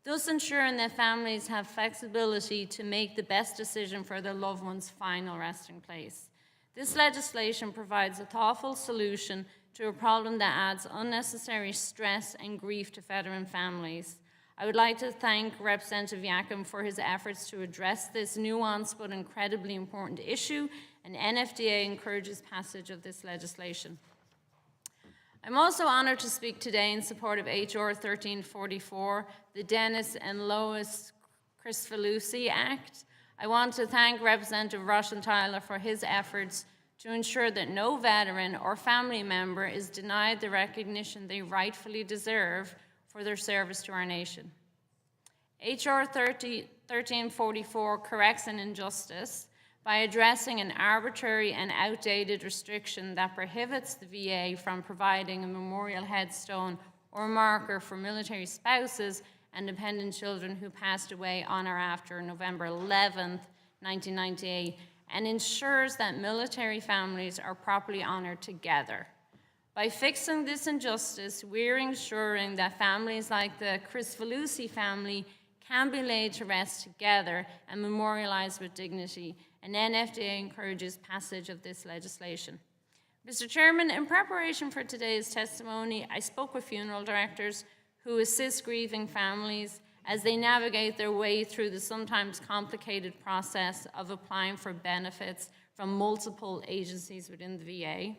thus ensuring that families have flexibility to make the best decision for their loved one's final resting place. This legislation provides a thoughtful solution to a problem that adds unnecessary stress and grief to veteran families. I would like to thank Representative Yakum for his efforts to address this nuanced but incredibly important issue, and NFDA encourages passage of this legislation. I'm also honored to speak today in support of H.R. 1344, the Dennis and Lois Krisfalusy Act. I want to thank Representative Roshenthaler for his efforts to ensure that no veteran or family member is denied the recognition they rightfully deserve for their service to our nation. H.R. 1344 corrects an injustice by addressing an arbitrary and outdated restriction that prohibits the VA from providing a memorial headstone or marker for military spouses and dependent children who passed away on or after November 11th, 1998, and ensures that military families are properly honored together. By fixing this injustice, we're ensuring that families like the Krisfalusy family can be laid to rest together and memorialized with dignity, and NFDA encourages passage of this legislation. Mr. Chairman, in preparation for today's testimony, I spoke with funeral directors who assist grieving families as they navigate their way through the sometimes complicated process of applying for benefits from multiple agencies within the VA.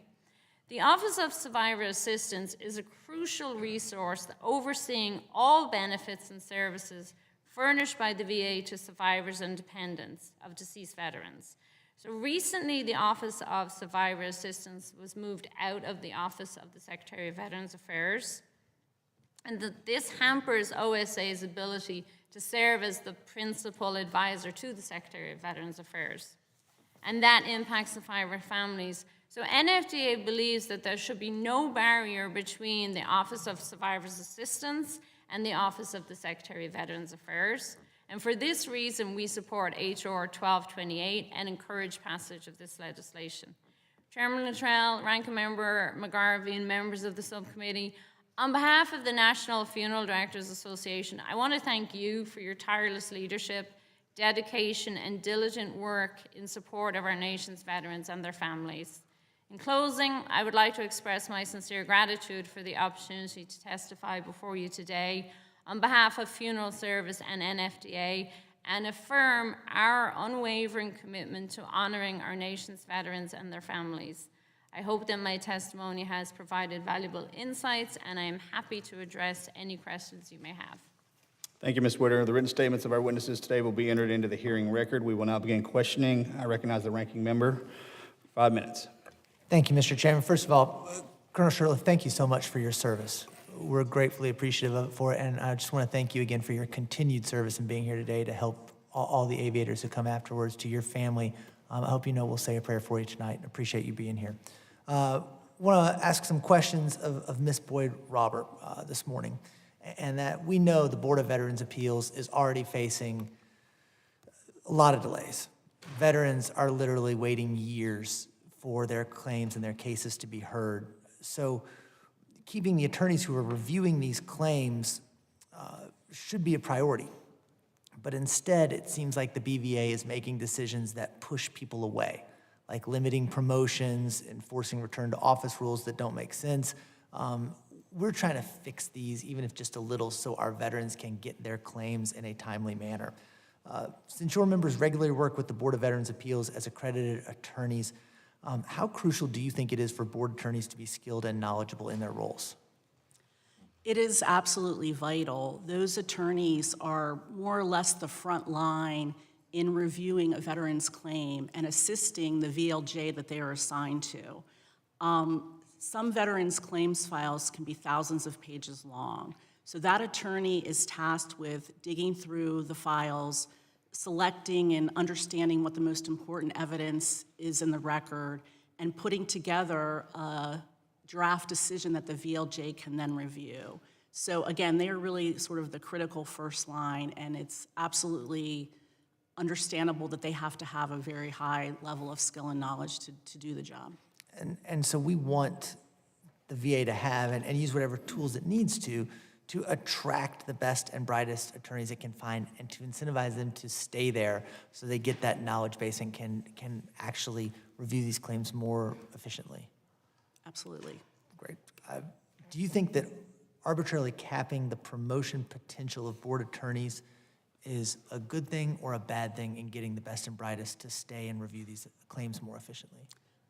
The Office of Survivor Assistance is a crucial resource overseeing all benefits and services furnished by the VA to survivors and dependents of deceased veterans. So recently, the Office of Survivor Assistance was moved out of the Office of the Secretary of Veterans Affairs, and this hampers OSA's ability to serve as the principal advisor to the Secretary of Veterans Affairs. And that impacts survivor families. So NFDA believes that there should be no barrier between the Office of Survivors Assistance and the Office of the Secretary of Veterans Affairs. And for this reason, we support H.R. 1228 and encourage passage of this legislation. Chairman Luttrell, Ranking Member McGarvey, and members of the subcommittee, on behalf of the National Funeral Directors Association, I want to thank you for your tireless leadership, dedication, and diligent work in support of our nation's veterans and their families. In closing, I would like to express my sincere gratitude for the opportunity to testify before you today on behalf of Funeral Service and NFDA, and affirm our unwavering commitment to honoring our nation's veterans and their families. I hope that my testimony has provided valuable insights, and I am happy to address any questions you may have. Thank you, Ms. Witter. The written statements of our witnesses today will be entered into the hearing record. We will now begin questioning. I recognize the ranking member. 5 minutes. Thank you, Mr. Chairman. First of all, Colonel Shirley, thank you so much for your service. We're gratefully appreciative for it, and I just want to thank you again for your continued service and being here today to help all the aviators who come afterwards. To your family, I hope you know we'll say a prayer for you tonight. Appreciate you being here. I want to ask some questions of Ms. Boyd-Robert this morning, and that we know the Board of Veterans Appeals is already facing a lot of delays. Veterans are literally waiting years for their claims and their cases to be heard. So keeping the attorneys who are reviewing these claims should be a priority. But instead, it seems like the BVA is making decisions that push people away, like limiting promotions, enforcing return to office rules that don't make sense. We're trying to fix these, even if just a little, so our veterans can get their claims in a timely manner. Since your members regularly work with the Board of Veterans Appeals as accredited attorneys, how crucial do you think it is for board attorneys to be skilled and knowledgeable in their roles? It is absolutely vital. Those attorneys are more or less the front line in reviewing a veteran's claim and assisting the VLJ that they are assigned to. Some veterans' claims files can be thousands of pages long. So that attorney is tasked with digging through the files, selecting and understanding what the most important evidence is in the record, and putting together a draft decision that the VLJ can then review. So again, they are really sort of the critical first line, and it's absolutely understandable that they have to have a very high level of skill and knowledge to do the job. And so we want the VA to have and use whatever tools it needs to attract the best and brightest attorneys it can find and to incentivize them to stay there so they get that knowledge base and can actually review these claims more efficiently. Absolutely. Great. Do you think that arbitrarily capping the promotion potential of board attorneys is a good thing or a bad thing in getting the best and brightest to stay and review these claims more efficiently?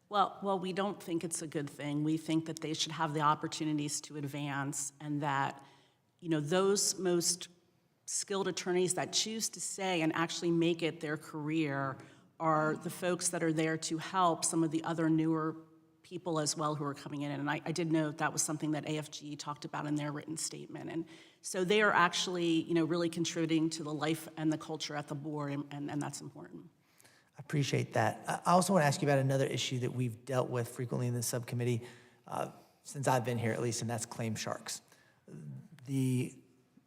Well, we don't think it's a good thing. We think that they should have the opportunities to advance, and that, those most skilled attorneys that choose to stay and actually make it their career are the folks that are there to help some of the other newer people as well who are coming in. And I did note that was something that AFG talked about in their written statement. And so they are actually, really contributing to the life and the culture at the board, and that's important. I appreciate that. I also want to ask you about another issue that we've dealt with frequently in the subcommittee since I've been here, at least, and that's claim sharks. The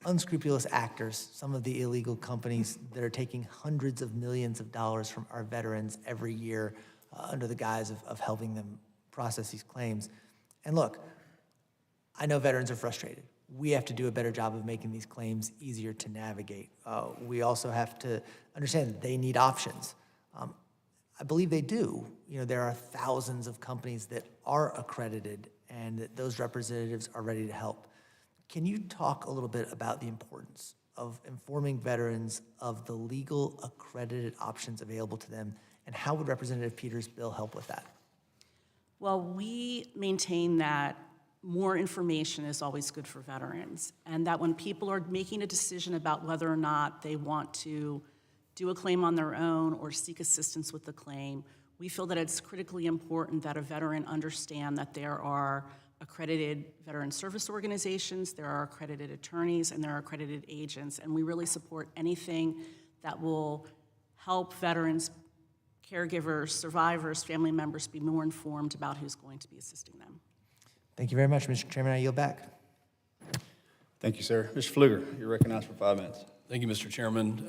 unscrupulous actors, some of the illegal companies that are taking hundreds of millions of dollars from our veterans every year under the guise of helping them process these claims. And look, I know veterans are frustrated. We have to do a better job of making these claims easier to navigate. We also have to understand that they need options. I believe they do. There are thousands of companies that are accredited and that those representatives are ready to help. Can you talk a little bit about the importance of informing veterans of the legal accredited options available to them, and how would Representative Peters' bill help with that? Well, we maintain that more information is always good for veterans, and that when people are making a decision about whether or not they want to do a claim on their own or seek assistance with the claim, we feel that it's critically important that a veteran understand that there are accredited veteran service organizations, there are accredited attorneys, and there are accredited agents, and we really support anything that will help veterans, caregivers, survivors, family members be more informed about who's going to be assisting them. Thank you very much, Mr. Chairman. I yield back. Thank you, sir. Mr. Pfluger, you're recognized for 5 minutes. Thank you, Mr. Chairman.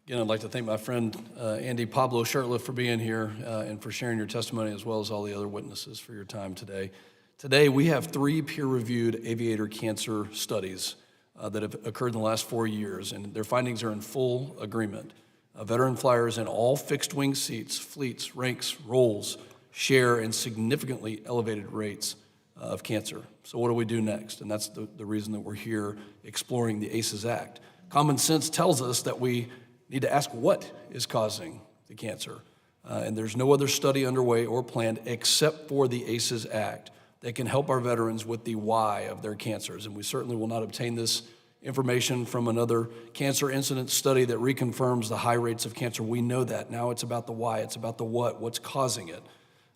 Again, I'd like to thank my friend Andy Pablo Shirtliff for being here and for sharing your testimony, as well as all the other witnesses for your time today. Today, we have 3 peer-reviewed aviator cancer studies that have occurred in the last 4 years, and their findings are in full agreement. Veteran flyers in all fixed-wing seats, fleets, ranks, roles share in significantly elevated rates of cancer. So what do we do next? And that's the reason that we're here exploring the ACEs Act. Common sense tells us that we need to ask what is causing the cancer. And there's no other study underway or planned except for the ACEs Act that can help our veterans with the why of their cancers. And we certainly will not obtain this information from another cancer incidence study that reconfirms the high rates of cancer. We know that. Now it's about the why, it's about the what's causing it.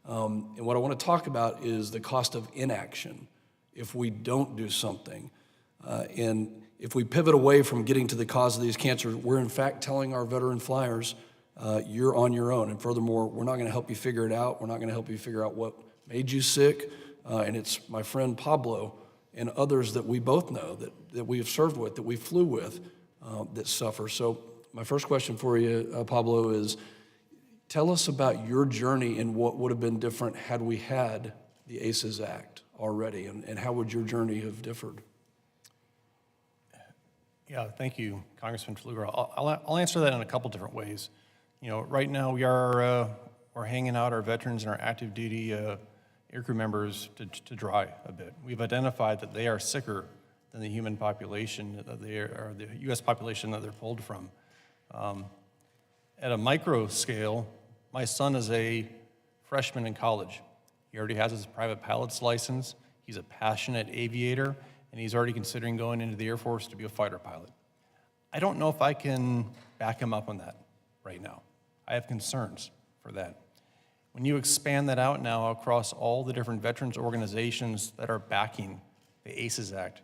And what I want to talk about is the cost of inaction if we don't do something. And if we pivot away from getting to the cause of these cancers, we're in fact telling our veteran flyers, you're on your own. And furthermore, we're not going to help you figure it out. We're not going to help you figure out what made you sick. And it's my friend Pablo and others that we both know, that we have served with, that we flew with, that suffer. So my first question for you, Pablo, is tell us about your journey and what would have been different had we had the ACEs Act already, and how would your journey have differed? Yeah, thank you, Congressman Pfluger. I'll answer that in a couple different ways. Right now we're hanging out our veterans and our active duty aircrew members to dry a bit. We've identified that they are sicker than the human population, or the U.S. population that they're pulled from. At a micro scale, my son is a freshman in college. He already has his private pilot's license. He's a passionate aviator, and he's already considering going into the Air Force to be a fighter pilot. I don't know if I can back him up on that right now. I have concerns for that. When you expand that out now across all the different veterans organizations that are backing the ACEs Act,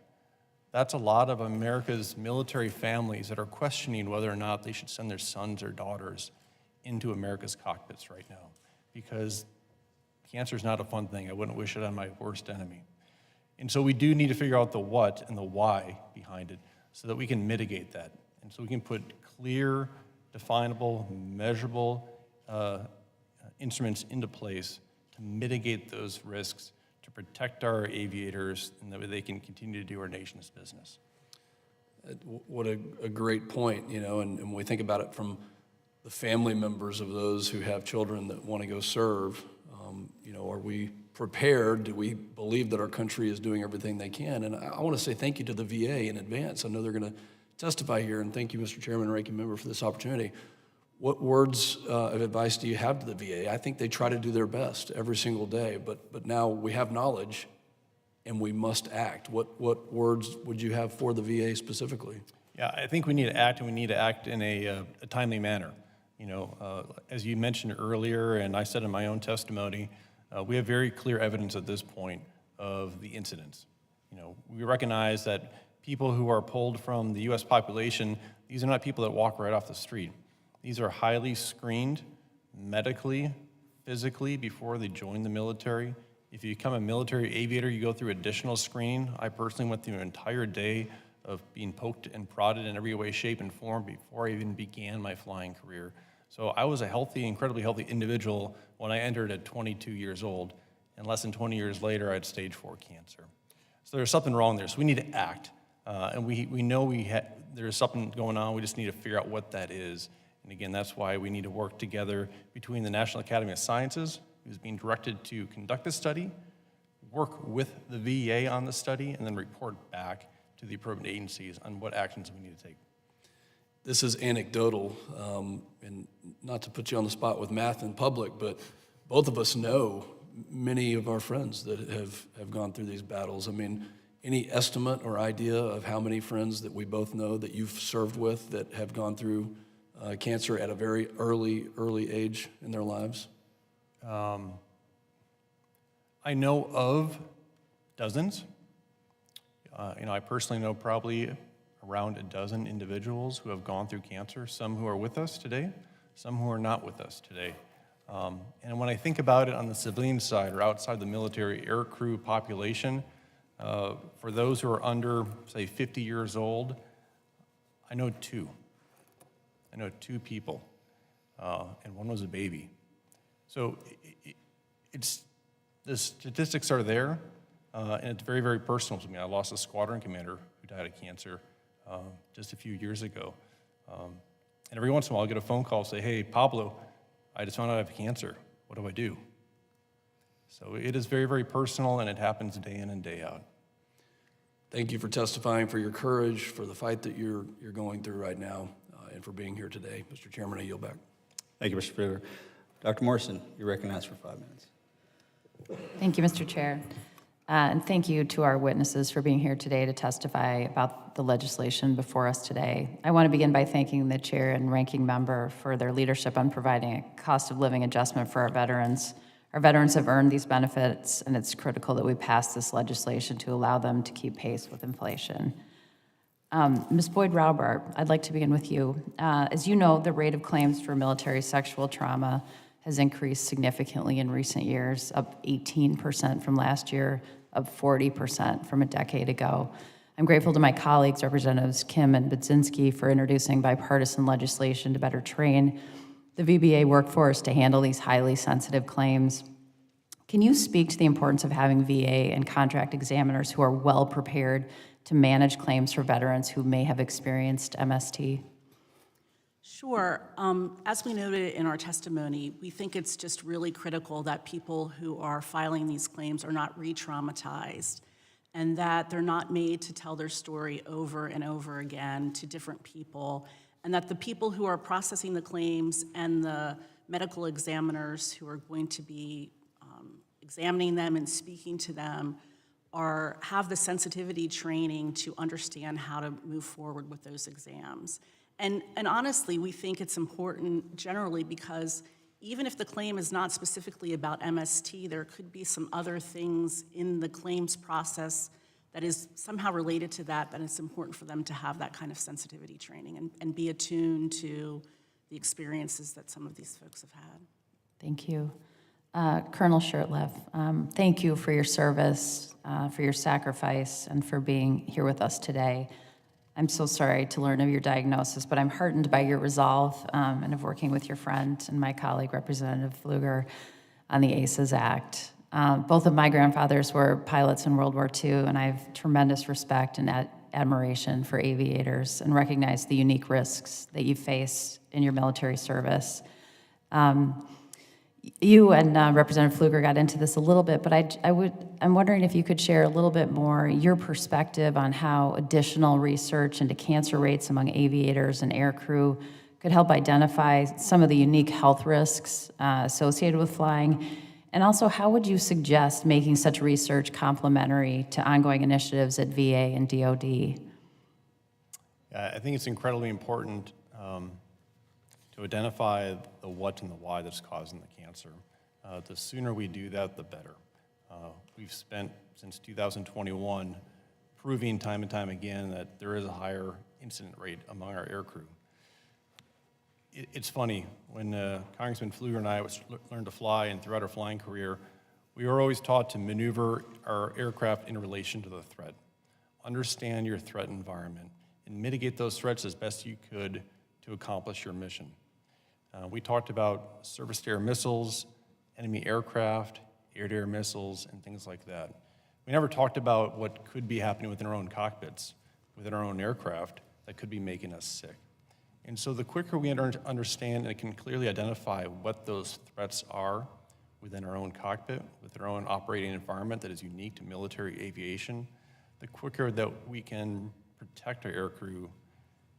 That's a lot of America's military families that are questioning whether or not they should send their sons or daughters into America's cockpits right now, because cancer is not a fun thing. I wouldn't wish it on my worst enemy. And so we do need to figure out the what and the why behind it so that we can mitigate that. And so we can put clear, definable, measurable instruments into place to mitigate those risks, to protect our aviators, and that way they can continue to do our nation's business. What a great point, you know, and when we think about it from the family members of those who have children that want to go serve, you know, are we prepared? Do we believe that our country is doing everything they can? And I want to say thank you to the VA in advance. I know they're going to testify here, and thank you, Mr. Chairman and Ranking Member, for this opportunity. What words of advice do you have to the VA? I think they try to do their best every single day, but now we have knowledge and we must act. What words would you have for the VA specifically? Yeah, I think we need to act, and we need to act in a timely manner. You know, as you mentioned earlier, and I said in my own testimony, we have very clear evidence at this point of the incidents. You know, we recognize that people who are pulled from the U.S. population, these are not people that walk right off the street. These are highly screened medically, physically, before they join the military. If you become a military aviator, you go through additional screening. I personally went through an entire day of being poked and prodded in every way, shape, and form before I even began my flying career. So I was a healthy, incredibly healthy individual when I entered at 22 years old, and less than 20 years later, I had stage 4 cancer. So there's something wrong there, so we need to act. And we know there's something going on, we just need to figure out what that is. And again, that's why we need to work together between the National Academy of Sciences, who's being directed to conduct this study, work with the VA on the study, and then report back to the appropriate agencies on what actions we need to take. This is anecdotal, and not to put you on the spot with math in public, but both of us know many of our friends that have gone through these battles. I mean, any estimate or idea of how many friends that we both know that you've served with that have gone through cancer at a very early age in their lives? I know of dozens. You know, I personally know probably around a dozen individuals who have gone through cancer, some who are with us today, some who are not with us today. And when I think about it on the civilian side or outside the military air crew population, for those who are under, say, 50 years old, I know two. I know two people, and one was a baby. So the statistics are there, and it's very, very personal to me. I lost a squadron commander who died of cancer just a few years ago. And every once in a while, I'll get a phone call and say, hey, Pablo, I just found out I have cancer. What do I do? So it is very, very personal, and it happens day in and day out. Thank you for testifying, for your courage, for the fight that you're going through right now, and for being here today. Mr. Chairman, I yield back. Thank you, Mr. Freeler. Dr. Morrison, you're recognized for 5 minutes. Thank you, Mr. Chair. And thank you to our witnesses for being here today to testify about the legislation before us today. I want to begin by thanking the chair and ranking member for their leadership on providing a cost of living adjustment for our veterans. Our veterans have earned these benefits, and it's critical that we pass this legislation to allow them to keep pace with inflation. Ms. Boyd-Raubart, I'd like to begin with you. As you know, the rate of claims for military sexual trauma has increased significantly in recent years, up 18% from last year, up 40% from a decade ago. I'm grateful to my colleagues, Representatives Kim and Budzinski, for introducing bipartisan legislation to better train the VBA workforce to handle these highly sensitive claims. Can you speak to the importance of having VA and contract examiners who are well prepared to manage claims for veterans who may have experienced MST? Sure. As we noted in our testimony, we think it's just really critical that people who are filing these claims are not re-traumatized, and that they're not made to tell their story over and over again to different people, and that the people who are processing the claims and the medical examiners who are going to be examining them and speaking to them have the sensitivity training to understand how to move forward with those exams. And honestly, we think it's important generally because even if the claim is not specifically about MST, there could be some other things in the claims process that is somehow related to that, then it's important for them to have that kind of sensitivity training and be attuned to the experiences that some of these folks have had. Thank you. Colonel Shurtleff, thank you for your service, for your sacrifice, and for being here with us today. I'm so sorry to learn of your diagnosis, but I'm heartened by your resolve and of working with your friend and my colleague, Representative Pfluger, on the ACES Act. Both of my grandfathers were pilots in World War II, and I have tremendous respect and admiration for aviators and recognize the unique risks that you face in your military service. You and Representative Pfluger got into this a little bit, but I'm wondering if you could share a little bit more your perspective on how additional research into cancer rates among aviators and aircrew could help identify some of the unique health risks associated with flying. And also, how would you suggest making such research complementary to ongoing initiatives at VA and DoD? I think it's incredibly important to identify the what and the why that's causing the cancer. The sooner we do that, the better. We've spent, since 2021, proving time and time again that there is a higher incident rate among our aircrew. It's funny, when Congressman Pfluger and I learned to fly, and throughout our flying career, we were always taught to maneuver our aircraft in relation to the threat. Understand your threat environment and mitigate those threats as best you could to accomplish your mission. We talked about surface-to-air missiles, enemy aircraft, air-to-air missiles, and things like that. We never talked about what could be happening within our own cockpits, within our own aircraft, that could be making us sick. And so the quicker we understand and can clearly identify what those threats are within our own cockpit, within our own operating environment that is unique to military aviation, the quicker that we can protect our aircrew,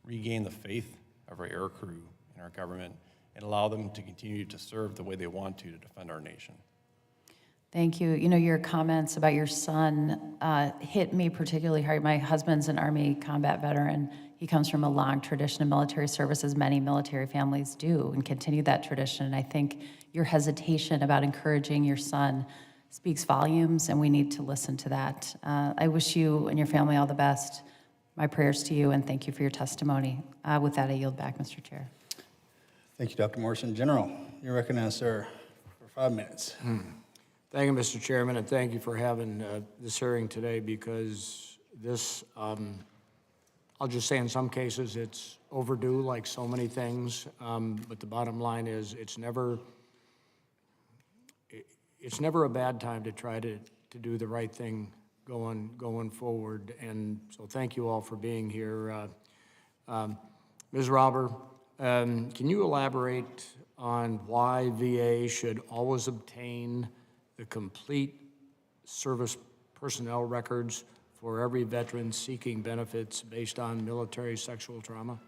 regain the faith of our aircrew in our government, and allow them to continue to serve the way they want to defend our nation. Thank you. You know, your comments about your son hit me particularly hard. My husband's an Army combat veteran. He comes from a long tradition of military service, as many military families do, and continue that tradition. And I think your hesitation about encouraging your son speaks volumes, and we need to listen to that. I wish you and your family all the best. My prayers to you, and thank you for your testimony. With that, I yield back, Mr. Chair. Thank you, Dr. Morrison. General, you're recognized, sir, for 5 minutes. Thank you, Mr. Chairman, and thank you for having this hearing today, because this, I'll just say in some cases it's overdue, like so many things, but the bottom line is it's never a bad time to try to do the right thing going forward, and so thank you all for being here. Ms. Robber, can you elaborate on why VA should always obtain the complete service personnel records for every veteran seeking benefits based on military sexual trauma?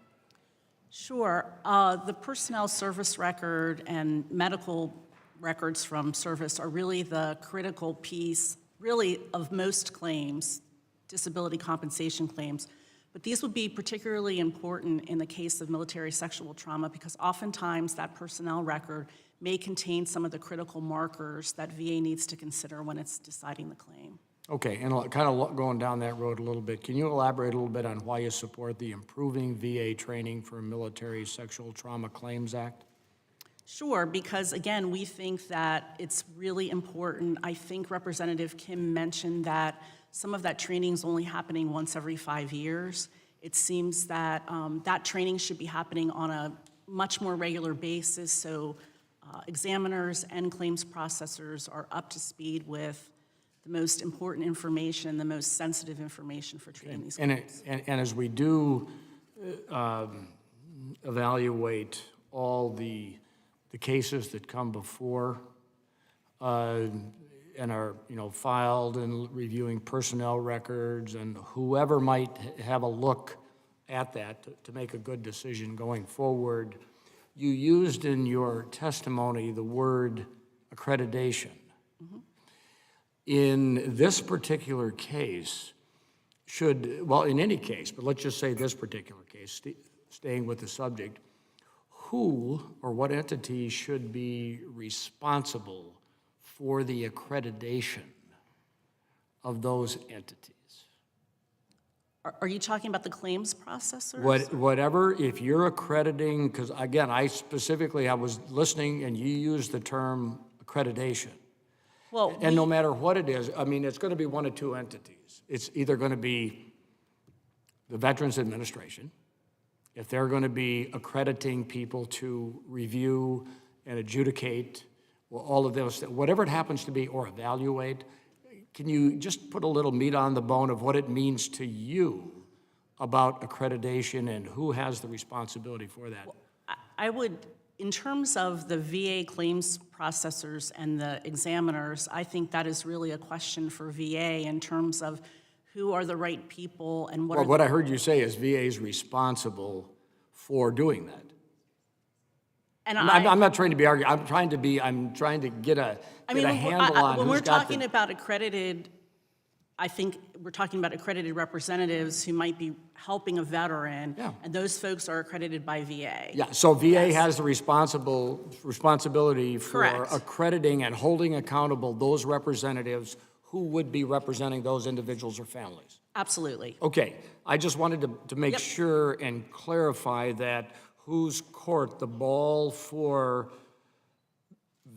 Sure. The personnel service record and medical records from service are really the critical piece, really, of most claims, disability compensation claims. But these would be particularly important in the case of military sexual trauma, because oftentimes that personnel record may contain some of the critical markers that VA needs to consider when it's deciding the claim. Okay, and kind of going down that road a little bit, can you elaborate a little bit on why you support the Improving VA Training for Military Sexual Trauma Claims Act? Sure, because again, we think that it's really important. I think Representative Kim mentioned that some of that training is only happening once every 5 years. It seems that that training should be happening on a much more regular basis, so examiners and claims processors are up to speed with the most important information, the most sensitive information for treating these claims. And as we do evaluate all the cases that come before and are filed and reviewing personnel records, and whoever might have a look at that to make a good decision going forward, you used in your testimony the word accreditation. Mm-hmm. In this particular case, in any case, but let's just say this particular case, staying with the subject, who or what entity should be responsible for the accreditation of those entities? Are you talking about the claims processors? Whatever, if you're accrediting, because again, I was listening and you used the term accreditation. Well, And no matter what it is, I mean, it's going to be one of two entities. It's either going to be the Veterans Administration, if they're going to be accrediting people to review and adjudicate all of those, whatever it happens to be, or evaluate, can you just put a little meat on the bone of what it means to you about accreditation and who has the responsibility for that? I would, in terms of the VA claims processors and the examiners, I think that is really a question for VA in terms of who are the right people and what Well, are what I heard you say is VA is responsible for doing that. and I'm not trying to be arguing. I'm trying to get a handle on when who's we're got talking about accredited, I think we're talking about accredited representatives who might be helping a veteran, Yeah. and those folks are accredited by VA. Yeah, so VA has the responsibility for Correct. accrediting and holding accountable those representatives who would be representing those individuals or families. Absolutely. Okay, I just wanted to make Yep. sure and clarify that whose court the ball for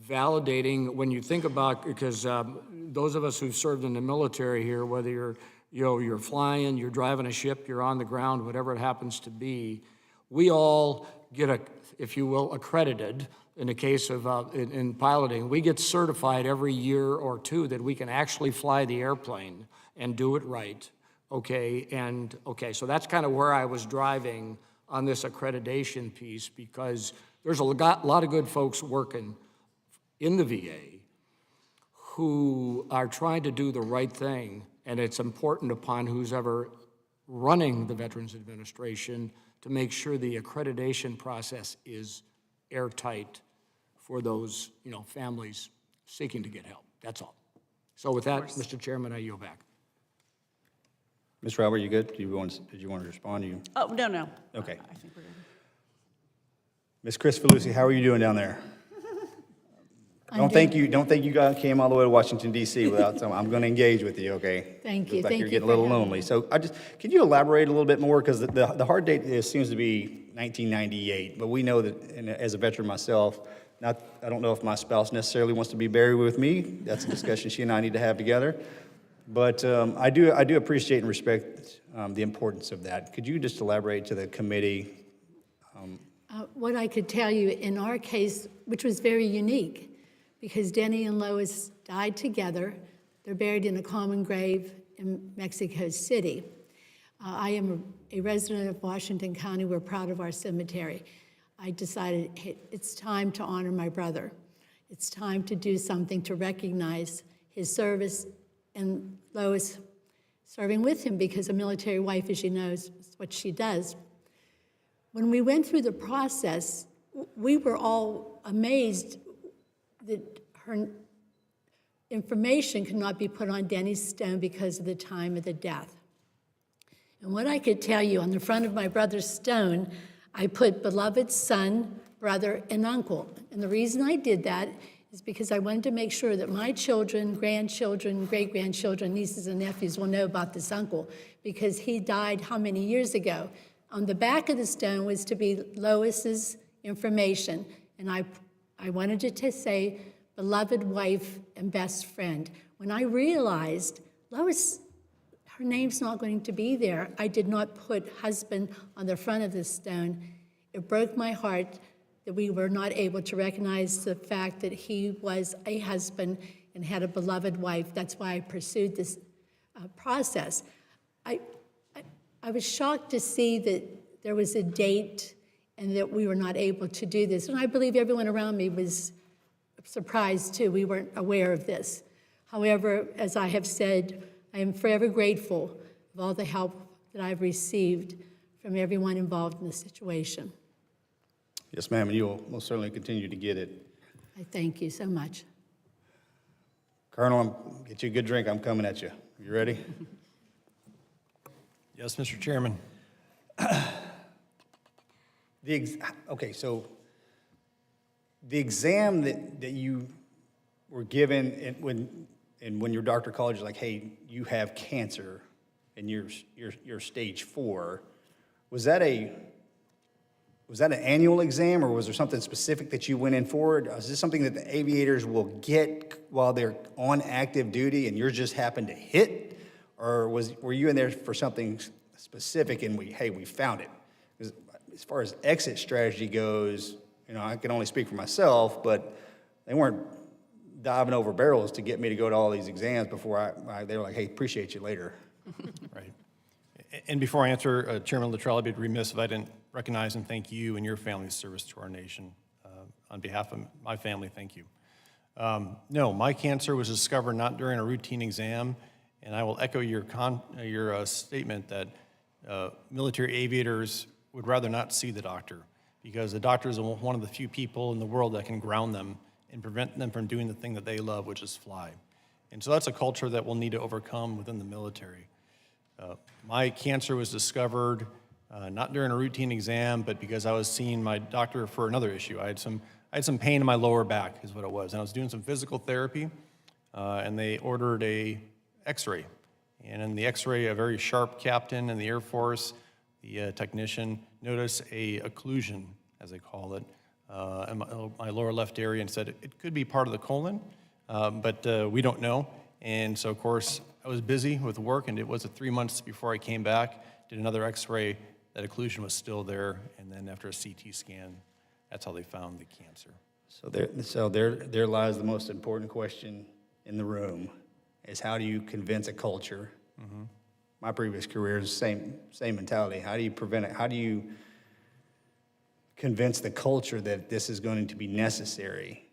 validating, when you think about, because those of us who've served in the military here, whether you're flying, you're driving a ship, you're on the ground, whatever it happens to be, we all get if you will, accredited. In the case of in piloting, we get certified every year or two that we can actually fly the airplane and do it right. Okay, so that's kind of where I was driving on this accreditation piece, because there's a lot of good folks working in the VA who are trying to do the right thing, and it's important upon who's ever running the Veterans Administration to make sure the accreditation process is airtight for those, families seeking to get help. That's all. So with that, Mr. Chairman, I yield back. Ms. Robert, you good? Did you want to respond? Oh, no. Okay. I think we're good. Ms. Krisfalusy, how are you doing down there? Don't think you guys came all the way to Washington, D.C. without some. I'm going to engage with you, okay? Thank you. Looks like Thank you're you getting a for little having lonely. me. So can you elaborate a little bit more? Because the hard date seems to be 1998, but we know that, and as a veteran myself, I don't know if my spouse necessarily wants to be buried with me. That's a discussion she and I need to have together. But I do appreciate and respect the importance of that. Could you just elaborate to the committee? What I could tell you in our case, which was very unique, because Denny and Lois died together. They're buried in a common grave in Mexico City. I am a resident of Washington County. We're proud of our cemetery. I decided, hey, it's time to honor my brother. It's time to do something to recognize his service, and Lois serving with him, because a military wife, as you know, is what she does. When we went through the process, we were all amazed that her information could not be put on Denny's stone because of the time of the death. And what I could tell you, on the front of my brother's stone, I put beloved son, brother, and uncle. And the reason I did that is because I wanted to make sure that my children, grandchildren, great-grandchildren, nieces and nephews will know about this uncle, because he died how many years ago? On the back of the stone was to be Lois's information, and I wanted it to say, beloved wife and best friend. When I realized Lois, her name's not going to be there, I did not put husband on the front of the stone. It broke my heart that we were not able to recognize the fact that he was a husband and had a beloved wife. That's why I pursued this process. I was shocked to see that there was a date and that we were not able to do this. And I believe everyone around me was surprised too. We weren't aware of this. However, as I have said, I am forever grateful of all the help that I've received from everyone involved in the situation. Yes, ma'am, and you will most certainly continue to get it. I thank you so much. Colonel, get you a good drink. I'm coming at you. You ready? Yes, Mr. Chairman. Okay, so the exam that you were given when your doctor called you, like, hey, you have cancer, and you're stage 4, was that an annual exam, or was there something specific that you went in for? Is this something that the aviators will get while they're on active duty and yours just happened to hit? Or were you in there for something specific and we found it? As far as exit strategy goes, I can only speak for myself, but they weren't diving over barrels to get me to go to all these exams before they were like, hey, appreciate you later. Right. And before I answer, Chairman Luttrell, I'd be remiss if I didn't recognize and thank you and your family's service to our nation. On behalf of my family, thank you. No, my cancer was discovered not during a routine exam, and I will echo your statement that military aviators would rather not see the doctor, because the doctor is one of the few people in the world that can ground them and prevent them from doing the thing that they love, which is fly. And so that's a culture that we'll need to overcome within the military. My cancer was discovered not during a routine exam, but because I was seeing my doctor for another issue. I had some pain in my lower back, is what it was, and I was doing some physical therapy, and they ordered a X-ray. And in the X-ray, a very sharp captain in the Air Force, the technician, noticed a occlusion, as they call it, in my lower left area, and said it could be part of the colon, but we don't know. And so, of course, I was busy with work, and it was 3 months before I came back, did another X-ray. That occlusion was still there, and then after a CT scan, that's how they found the cancer. So there lies the most important question in the room, is how do you convince a culture? Mm-hmm. My previous career is the same mentality. How do you prevent it? How do you convince the culture that this is going to be necessary?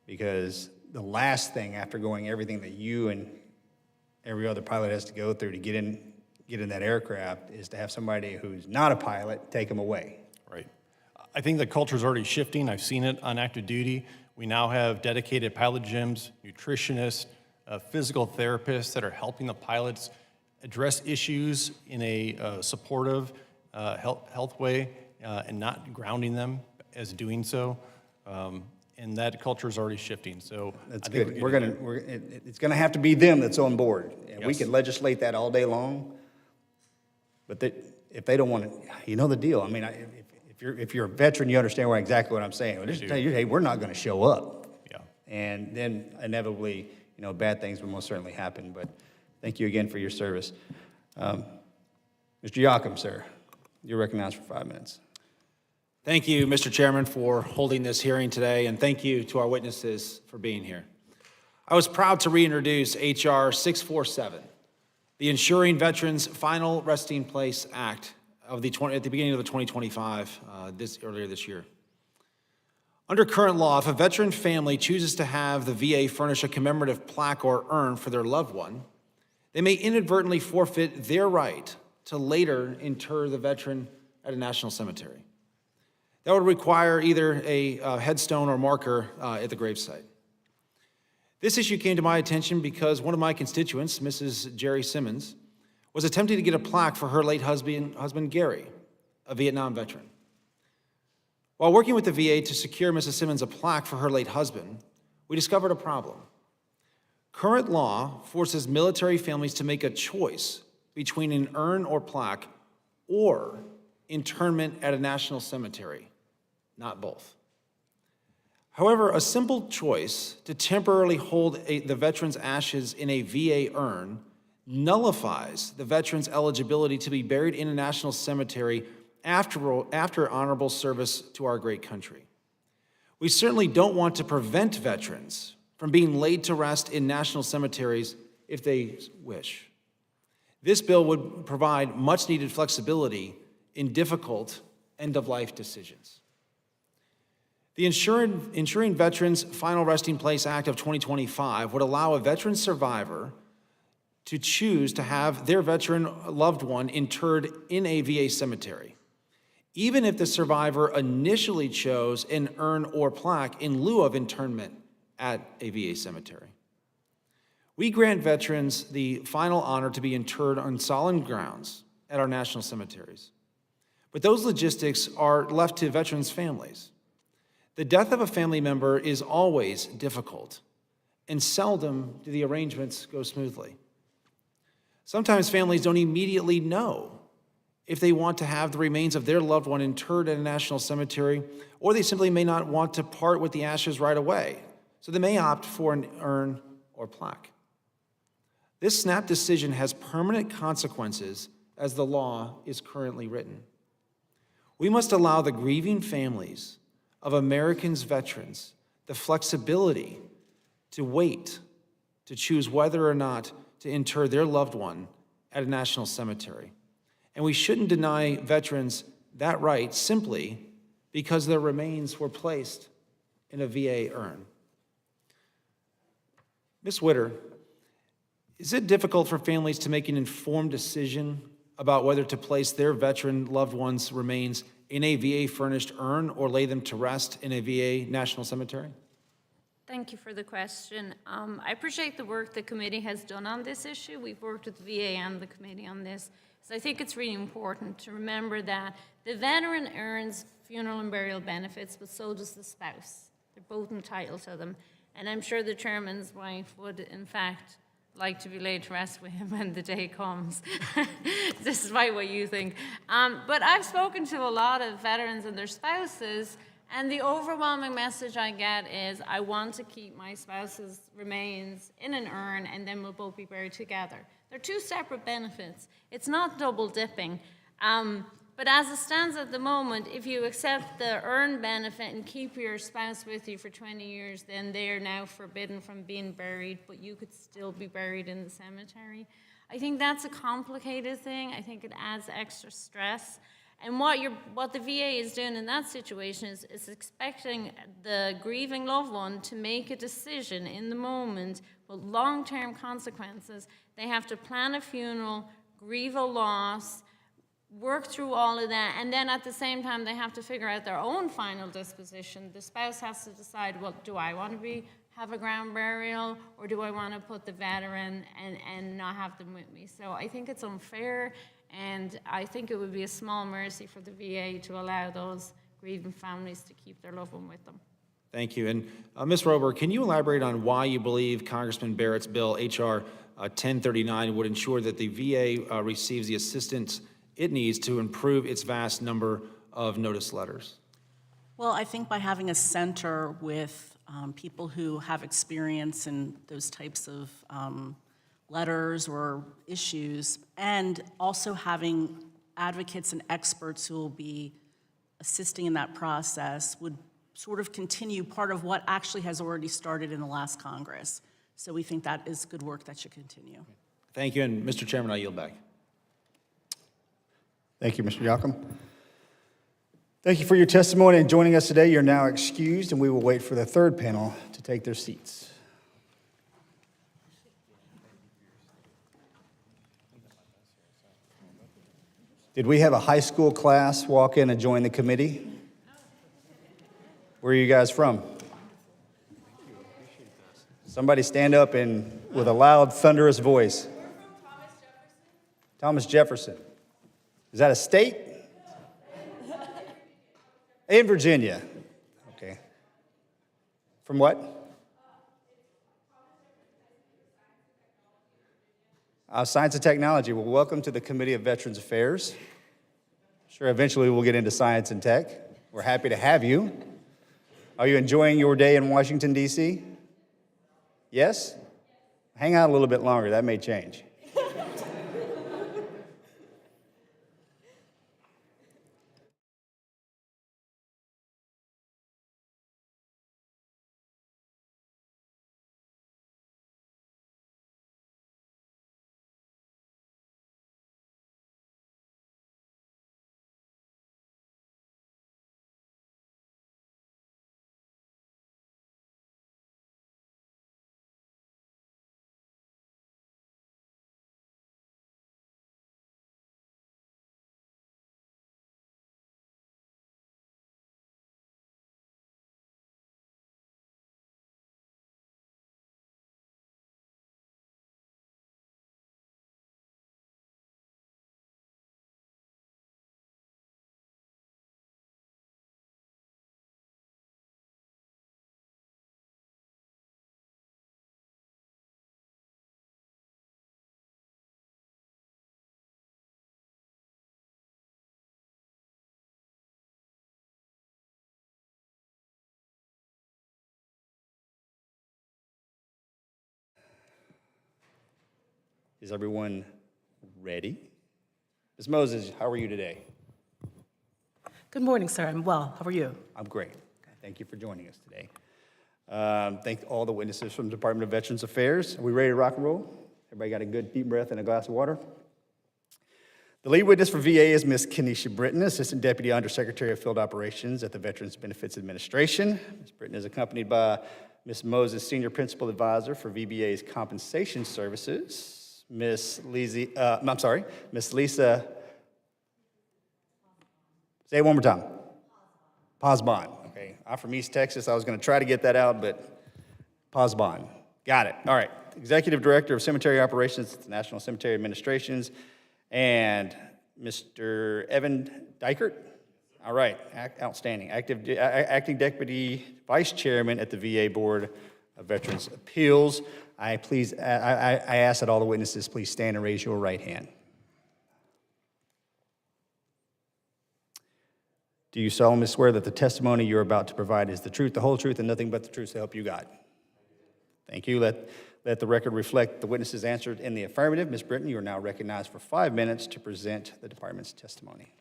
Because the last thing after going everything that you and every other pilot has to go through to get in that aircraft is to have somebody who's not a pilot take them away. Right. I think the culture is already shifting. I've seen it on active duty. We now have dedicated pilot gyms, nutritionists, physical therapists that are helping the pilots address issues in a supportive, health way, and not grounding them as doing so. And that culture is already shifting. So that's good. It's gonna have to be them that's on board, and yes. We can legislate that all day long. But if they don't want to, you know the deal. I mean, if you're a veteran, you understand exactly what I'm saying. I'll just tell you, hey, we're not going to show up. Yeah. And then inevitably, bad things will most certainly happen. But thank you again for your service. Mr. Yakum, sir, you're recognized for 5 minutes. Thank you, Mr. Chairman, for holding this hearing today, and thank you to our witnesses for being here. I was proud to reintroduce H.R. 647, the Ensuring Veterans Final Resting Place Act at the beginning of the 2025, earlier this year. Under current law, if a veteran family chooses to have the VA furnish a commemorative plaque or urn for their loved one, they may inadvertently forfeit their right to later inter the veteran at a national cemetery. That would require either a headstone or marker at the gravesite. This issue came to my attention because one of my constituents, Mrs. Jerry Simmons, was attempting to get a plaque for her late husband Gary, a Vietnam veteran. While working with the VA to secure Mrs. Simmons a plaque for her late husband, we discovered a problem. Current law forces military families to make a choice between an urn or plaque or internment at a national cemetery, not both. However, a simple choice to temporarily hold the veteran's ashes in a VA urn nullifies the veteran's eligibility to be buried in a national cemetery after honorable service to our great country. We certainly don't want to prevent veterans from being laid to rest in national cemeteries if they wish. This bill would provide much-needed flexibility in difficult end-of-life decisions. The Ensuring Veterans Final Resting Place Act of 2025 would allow a veteran survivor to choose to have their veteran loved one interred in a VA cemetery, even if the survivor initially chose an urn or plaque in lieu of internment at a VA cemetery. We grant veterans the final honor to be interred on solemn grounds at our national cemeteries. But those logistics are left to veterans' families. The death of a family member is always difficult, and seldom do the arrangements go smoothly. Sometimes families don't immediately know if they want to have the remains of their loved one interred in a national cemetery, or they simply may not want to part with the ashes right away. So they may opt for an urn or plaque. This snap decision has permanent consequences as the law is currently written. We must allow the grieving families of Americans' veterans the flexibility to wait to choose whether or not to inter their loved one at a national cemetery. And we shouldn't deny veterans that right simply because their remains were placed in a VA urn. Ms. Witter, is it difficult for families to make an informed decision about whether to place their veteran loved one's remains in a VA-furnished urn or lay them to rest in a VA national cemetery? Thank you for the question. I appreciate the work the committee has done on this issue. We've worked with the VA and the committee on this. So I think it's really important to remember that the veteran earns funeral and burial benefits, but so does the spouse. They're both entitled to them. And I'm sure the chairman's wife would, in fact, like to be laid to rest with him when the day comes, despite what you think. But I've spoken to a lot of veterans and their spouses, and the overwhelming message I get is, I want to keep my spouse's remains in an urn, and then we'll both be buried together. They're two separate benefits. It's not double dipping. But as it stands at the moment, if you accept the urn benefit and keep your spouse with you for 20 years, then they are now forbidden from being buried, but you could still be buried in the cemetery. I think that's a complicated thing. I think it adds extra stress. And what the VA is doing in that situation is expecting the grieving loved one to make a decision in the moment with long-term consequences. They have to plan a funeral, grieve a loss, work through all of that, and then at the same time they have to figure out their own final disposition. The spouse has to decide, well, do I want to have a ground burial, or do I want to put the veteran and not have them with me? So I think it's unfair, and I think it would be a small mercy for the VA to allow those grieving families to keep their loved one with them. Thank you. And Ms. Rober, can you elaborate on why you believe Congressman Barrett's bill, H.R. 1039, would ensure that the VA receives the assistance it needs to improve its vast number of notice letters? Well, I think by having a center with people who have experience in those types of letters or issues, and also having advocates and experts who will be assisting in that process would sort of continue part of what actually has already started in the last Congress. So we think that is good work that should continue. Thank you. And Mr. Chairman, I yield back. Thank you, Mr. Yocum. Thank you for your testimony and joining us today. You're now excused, and we will wait for the third panel to take their seats. Did we have a high school class walk in and join the committee? Where are you guys from? Somebody stand up and with a loud, thunderous voice. Thomas Jefferson. Is that a state? In Virginia. Okay. From what? Science and Technology. Well, welcome to the Committee of Veterans Affairs. Sure, eventually we'll get into science and tech. We're happy to have you. Are you enjoying your day in Washington, D.C.? Yes? Hang out a little bit longer. That may change. Is everyone ready? Ms. Moses, how are you today? Good morning, sir. I'm well. How are you? I'm great. Thank you for joining us today. Thank all the witnesses from the Department of Veterans Affairs. Are we ready to rock and roll? Everybody got a good deep breath and a glass of water? The lead witness for VA is Ms. Kenesha Britton, Assistant Deputy Undersecretary of Field Operations at the Veterans Benefits Administration. Ms. Britton is accompanied by Ms. Moses, Senior Principal Advisor for VBA's Compensation Services. Ms. Lisa, say it one more time. Posbon. Okay, I'm from East Texas. I was going to try to get that out, but Posbon. Got it. All right. Executive Director of Cemetery Operations at the National Cemetery Administrations, and Mr. Evan Dykert. All right, outstanding. Acting Deputy Vice Chairman at the VA Board of Veterans Appeals. I ask that all the witnesses please stand and raise your right hand. Do you solemnly swear that the testimony you're about to provide is the truth, the whole truth, and nothing but the truth, so help you God? Thank you. Let the record reflect the witnesses answered in the affirmative. Ms. Britton, you are now recognized for 5 minutes to present the department's testimony.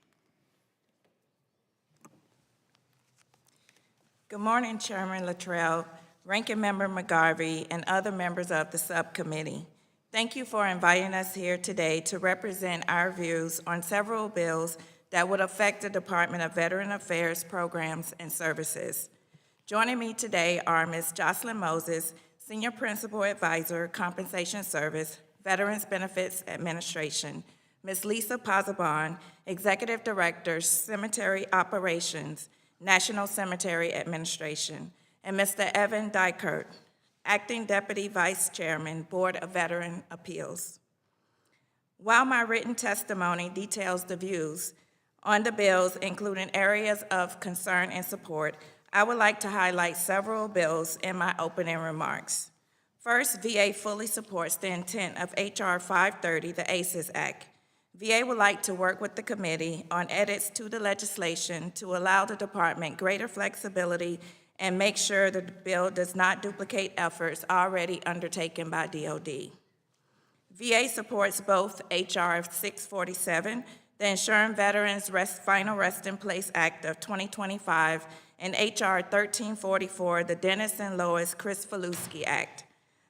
Good morning, Chairman Luttrell, Ranking Member McGarvey, and other members of the subcommittee. Thank you for inviting us here today to represent our views on several bills that would affect the Department of Veteran Affairs programs and services. Joining me today are Ms. Jocelyn Moses, Senior Principal Advisor, Compensation Service, Veterans Benefits Administration, Ms. Lisa Posbon, Executive Director, Cemetery Operations, National Cemetery Administration, and Mr. Evan Dykert, Acting Deputy Vice Chairman, Board of Veteran Appeals. While my written testimony details the views on the bills, including areas of concern and support, I would like to highlight several bills in my opening remarks. First, VA fully supports the intent of H.R. 530, the ACES Act. VA would like to work with the committee on edits to the legislation to allow the department greater flexibility and make sure the bill does not duplicate efforts already undertaken by DoD. VA supports both H.R. 647, the Ensuring Veterans Final Resting Place Act of 2025, and H.R. 1344, the Dennis and Lois Krisfalusy Act.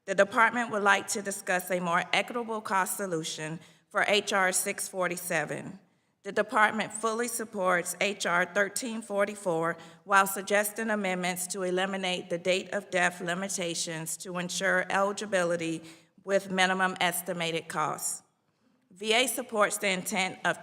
The department would like to discuss a more equitable cost solution for H.R. 647. The department fully supports H.R. 1344 while suggesting amendments to eliminate the date of death limitations to ensure eligibility with minimum estimated costs. VA supports the intent of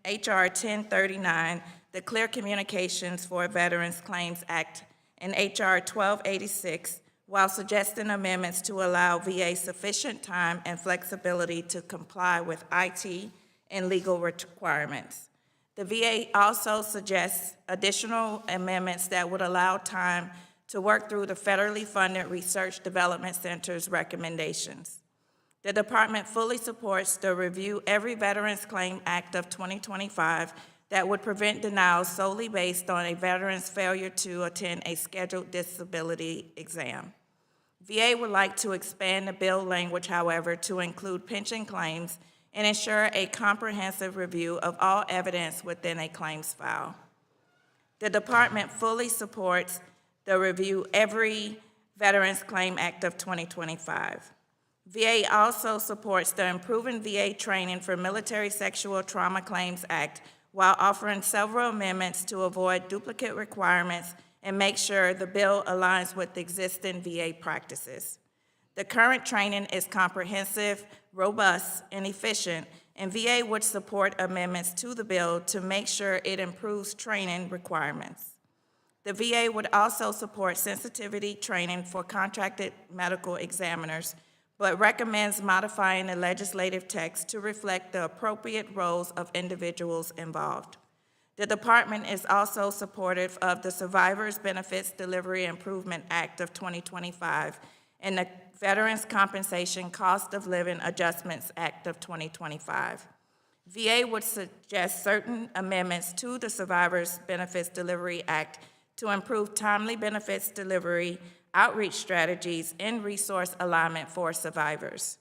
H.R. 1039, the Clear Communications for Veterans Claims Act, and H.R. 1286, while suggesting amendments to allow VA sufficient time and flexibility to comply with IT and legal requirements. The VA also suggests additional amendments that would allow time to work through the federally funded Research Development Center's recommendations. The department fully supports the Review Every Veterans Claim Act of 2025 that would prevent denials solely based on a veteran's failure to attend a scheduled disability exam. VA would like to expand the bill language, however, to include pension claims and ensure a comprehensive review of all evidence within a claims file. The department fully supports the Review Every Veterans Claim Act of 2025. VA also supports the Improving VA Training for Military Sexual Trauma Claims Act while offering several amendments to avoid duplicate requirements and make sure the bill aligns with existing VA practices. The current training is comprehensive, robust, and efficient, and VA would support amendments to the bill to make sure it improves training requirements. The VA would also support sensitivity training for contracted medical examiners, but recommends modifying the legislative text to reflect the appropriate roles of individuals involved. The department is also supportive of the Survivors Benefits Delivery Improvement Act of 2025 and the Veterans Compensation Cost of Living Adjustments Act of 2025. VA would suggest certain amendments to the Survivors Benefits Delivery Act to improve timely benefits delivery, outreach strategies, and resource alignment for survivors.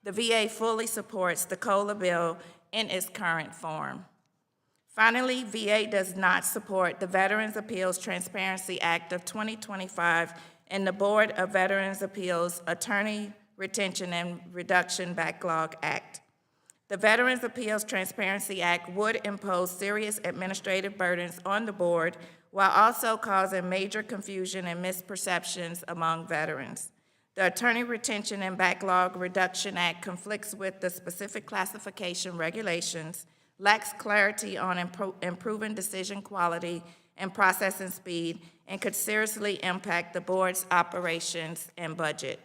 The VA fully supports the COLA bill in its current form. Finally, VA does not support the Veterans Appeals Transparency Act of 2025 and the Board of Veterans Appeals Attorney Retention and Reduction Backlog Act. The Veterans Appeals Transparency Act would impose serious administrative burdens on the board while also causing major confusion and misperceptions among veterans. The Attorney Retention and Backlog Reduction Act conflicts with the specific classification regulations, lacks clarity on improving decision quality and processing speed, and could seriously impact the board's operations and budget.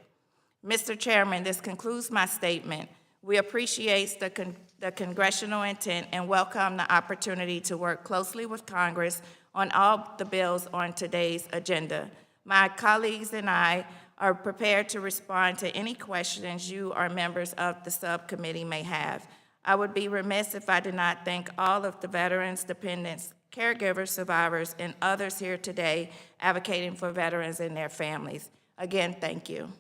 Mr. Chairman, this concludes my statement. We appreciate the congressional intent and welcome the opportunity to work closely with Congress on all the bills on today's agenda. My colleagues and I are prepared to respond to any questions you or members of the subcommittee may have. I would be remiss if I did not thank all of the veterans, dependents, caregivers, survivors, and others here today advocating for veterans and their families. Again, thank you.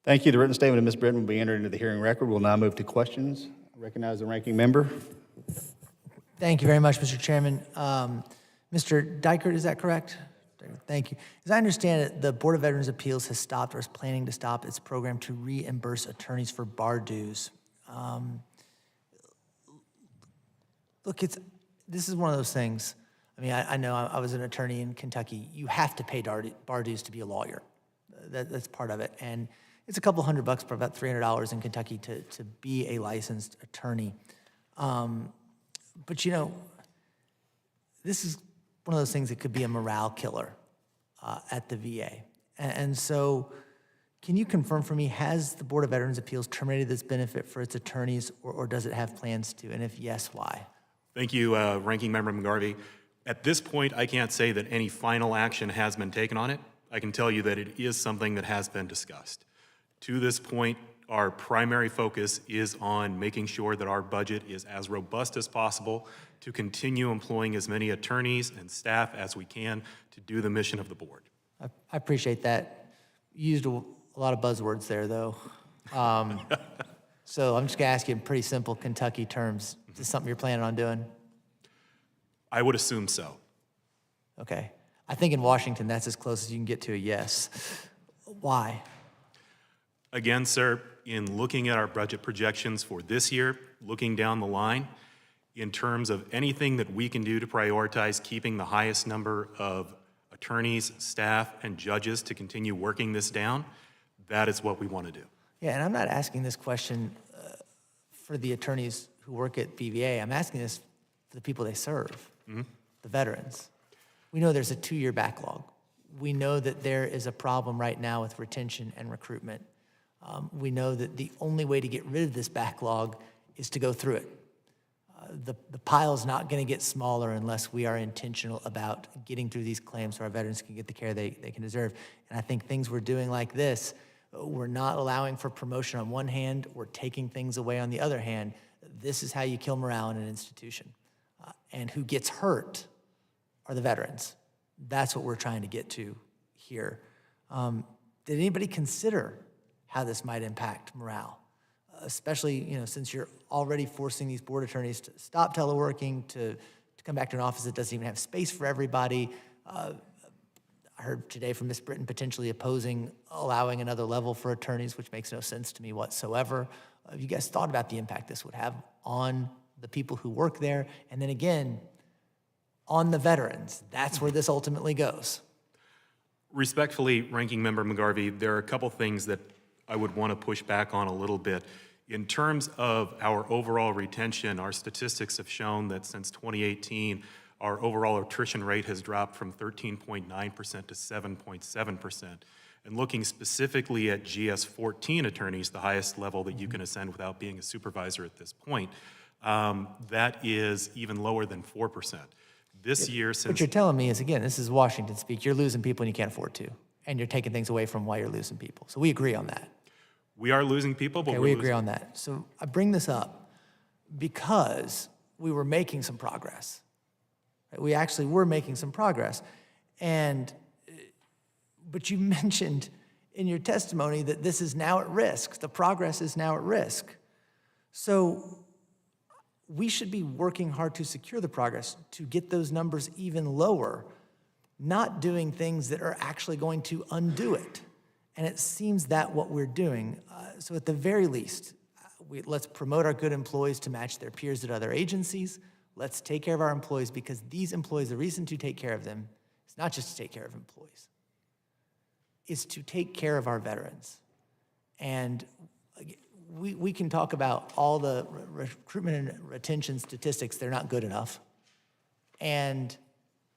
Thank you. The written statement of Ms. Britton will be entered into the hearing record. We'll now move to questions. I recognize the ranking member. Thank you very much, Mr. Chairman. Mr. Dykert, is that correct? Thank you. As I understand it, the Board of Veterans Appeals has stopped or is planning to stop its program to reimburse attorneys for bar dues. Look, this is one of those things. I mean, I know I was an attorney in Kentucky. You have to pay bar dues to be a lawyer. That's part of it. And it's a couple $100 for about $300 in Kentucky to be a licensed attorney. But you know, this is one of those things that could be a morale killer at the VA. And so can you confirm for me, has the Board of Veterans Appeals terminated this benefit for its attorneys, or does it have plans to? And if yes, why? Thank you, Ranking Member McGarvey. At this point, I can't say that any final action has been taken on it. I can tell you that it is something that has been discussed. To this point, our primary focus is on making sure that our budget is as robust as possible to continue employing as many attorneys and staff as we can to do the mission of the board. I appreciate that. You used a lot of buzzwords there, though. So I'm just going to ask you in pretty simple Kentucky terms. Is this something you're planning on doing? I would assume so. Okay. I think in Washington, that's as close as you can get to a yes. Why? Again, sir, in looking at our budget projections for this year, looking down the line, in terms of anything that we can do to prioritize keeping the highest number of attorneys, staff, and judges to continue working this down, that is what we want to do. Yeah, and I'm not asking this question for the attorneys who work at BVA. I'm asking this for the people they serve, the veterans. We know there's a 2-year backlog. We know that there is a problem right now with retention and recruitment. We know that the only way to get rid of this backlog is to go through it. The pile's not going to get smaller unless we are intentional about getting through these claims so our veterans can get the care they can deserve. And I think things we're doing like this, we're not allowing for promotion on one hand, we're taking things away on the other hand. This is how you kill morale in an institution. And who gets hurt are the veterans. That's what we're trying to get to here. Did anybody consider how this might impact morale? Especially, since you're already forcing these board attorneys to stop teleworking, to come back to an office that doesn't even have space for everybody. I heard today from Ms. Britton potentially opposing allowing another level for attorneys, which makes no sense to me whatsoever. Have you guys thought about the impact this would have on the people who work there? And then again, on the veterans. That's where this ultimately goes. Respectfully, Ranking Member McGarvey, there are a couple things that I would want to push back on a little bit. In terms of our overall retention, our statistics have shown that since 2018, our overall attrition rate has dropped from 13.9% to 7.7%. And looking specifically at GS-14 attorneys, the highest level that you can ascend without being a supervisor at this point, that is even lower than 4%. This year, since... What you're telling me is, again, this is Washington speak, you're losing people and you can't afford to. And you're taking things away from why you're losing people. So we agree on that. We are losing people, but okay, we agree on that. So I bring this up because we were making some progress. We actually were making some progress. But you mentioned in your testimony that this is now at risk. The progress is now at risk. So we should be working hard to secure the progress, to get those numbers even lower, not doing things that are actually going to undo it. And it seems that what we're doing. So at the very least, let's promote our good employees to match their peers at other agencies. Let's take care of our employees, because these employees, the reason to take care of them is not just to take care of employees, is to take care of our veterans. And we can talk about all the recruitment and retention statistics, they're not good enough. And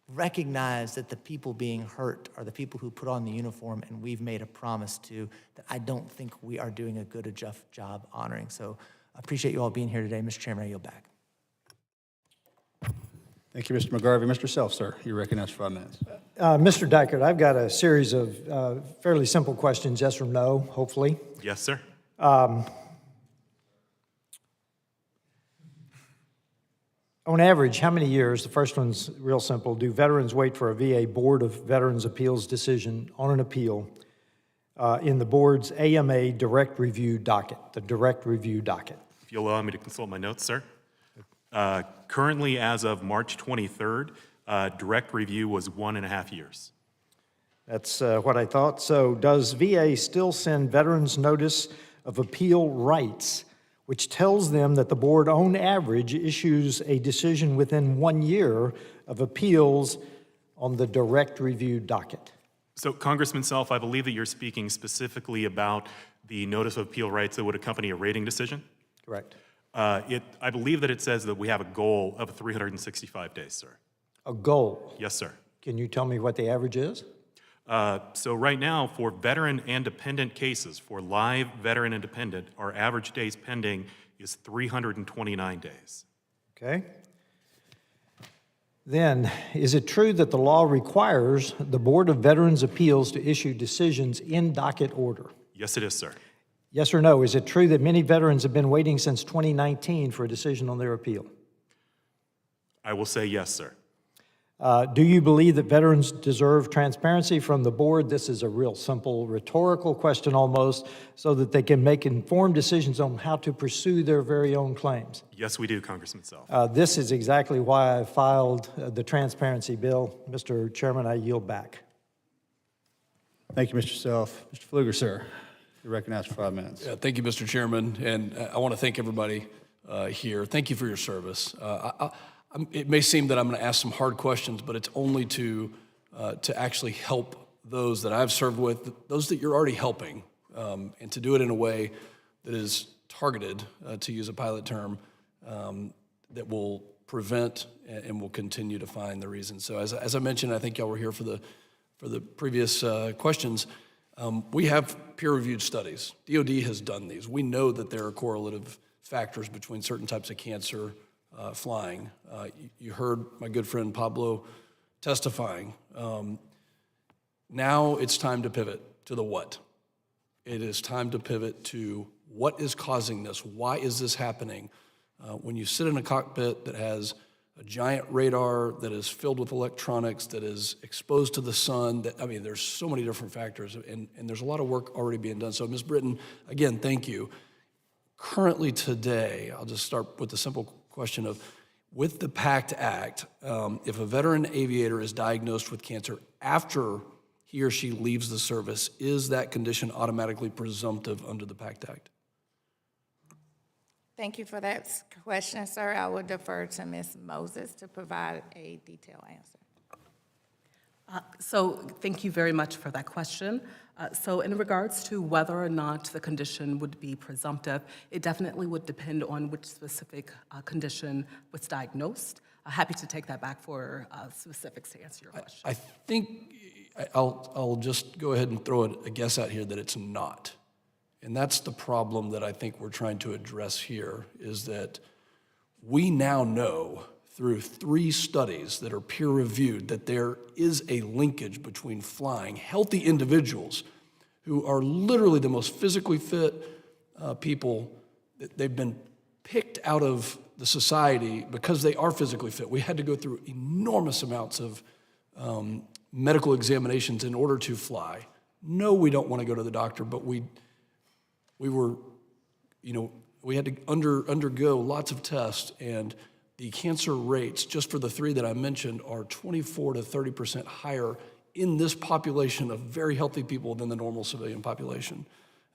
recognize that the people being hurt are the people who put on the uniform, and we've made a promise to that I don't think we are doing a good enough job honoring. So I appreciate you all being here today. Mr. Chairman, I yield back. Thank you, Mr. McGarvey. Mr. Self, sir, you're recognized for 5 minutes. Mr. Dykert, I've got a series of fairly simple questions, yes or no, hopefully. Yes, sir. On average, how many years, the first one's real simple, do veterans wait for a VA Board of Veterans Appeals decision on an appeal in the board's AMA direct review docket, the direct review docket? If you'll allow me to consult my notes, sir. Currently, as of March 23rd, direct review was 1.5 years. That's what I thought. So does VA still send veterans notice of appeal rights, which tells them that the board on average issues a decision within 1 year of appeals on the direct review docket? So, Congressman Self, I believe that you're speaking specifically about the notice of appeal rights that would accompany a rating decision. Correct. I believe that it says that we have a goal of 365 days, sir. A goal? Yes, sir. Can you tell me what the average is? So right now, for veteran and dependent cases, for live veteran and dependent, our average days pending is 329 days. Okay. Then, is it true that the law requires the Board of Veterans Appeals to issue decisions in docket order? Yes, it is, sir. Yes or no? Is it true that many veterans have been waiting since 2019 for a decision on their appeal? I will say yes, sir. Do you believe that veterans deserve transparency from the board? This is a real simple rhetorical question almost, so that they can make informed decisions on how to pursue their very own claims. Yes, we do, Congressman Self. This is exactly why I filed the transparency bill. Mr. Chairman, I yield back. Thank you, Mr. Self. Mr. Pfluger, sir, you're recognized for 5 minutes. Yeah, thank you, Mr. Chairman, and I want to thank everybody here. Thank you for your service. It may seem that I'm going to ask some hard questions, but it's only to actually help those that I've served with, those that you're already helping, and to do it in a way that is targeted, to use a pilot term, that will prevent and will continue to find the reasons. So as I mentioned, I think y'all were here for the previous questions. We have peer-reviewed studies. DOD has done these. We know that there are correlative factors between certain types of cancer, flying. You heard my good friend Pablo testifying. Now it's time to pivot to the what. It is time to pivot to what is causing this? Why is this happening? When you sit in a cockpit that has a giant radar that is filled with electronics, that is exposed to the sun, there's so many different factors, and there's a lot of work already being done. So, Ms. Britton, again, thank you. Currently today, I'll just start with the simple question of, with the PACT Act, if a veteran aviator is diagnosed with cancer after he or she leaves the service, is that condition automatically presumptive under the PACT Act? Thank you for that question, sir. I would defer to Ms. Moses to provide a detailed answer. So thank you very much for that question. So in regards to whether or not the condition would be presumptive, it definitely would depend on which specific condition was diagnosed. Happy to take that back for specifics to answer your question. I think I'll just go ahead and throw a guess out here that it's not. And that's the problem that I think we're trying to address here, is that we now know through 3 studies that are peer-reviewed that there is a linkage between flying. Healthy individuals who are literally the most physically fit people, they've been picked out of the society because they are physically fit. We had to go through enormous amounts of medical examinations in order to fly. know we don't want to go to the doctor, but we were, we had to undergo lots of tests, and the cancer rates, just for the three that I mentioned, are 24 to 30% higher in this population of very healthy people than the normal civilian population.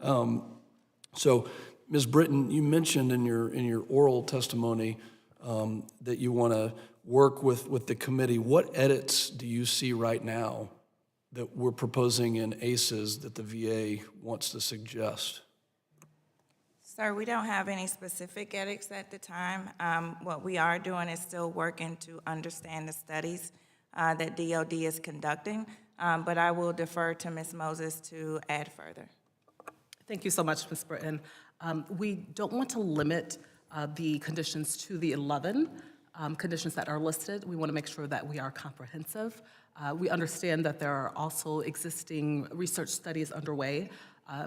So, Ms. Britton, you mentioned in your oral testimony that you want to work with the committee. What edits do you see right now that we're proposing in ACEs that the VA wants to suggest? Sir, we don't have any specific edits at the time. What we are doing is still working to understand the studies that DOD is conducting, but I will defer to Ms. Moses to add further. Thank you so much, Ms. Britton. We don't want to limit the conditions to the 11 conditions that are listed. We want to make sure that we are comprehensive. We understand that there are also existing research studies underway.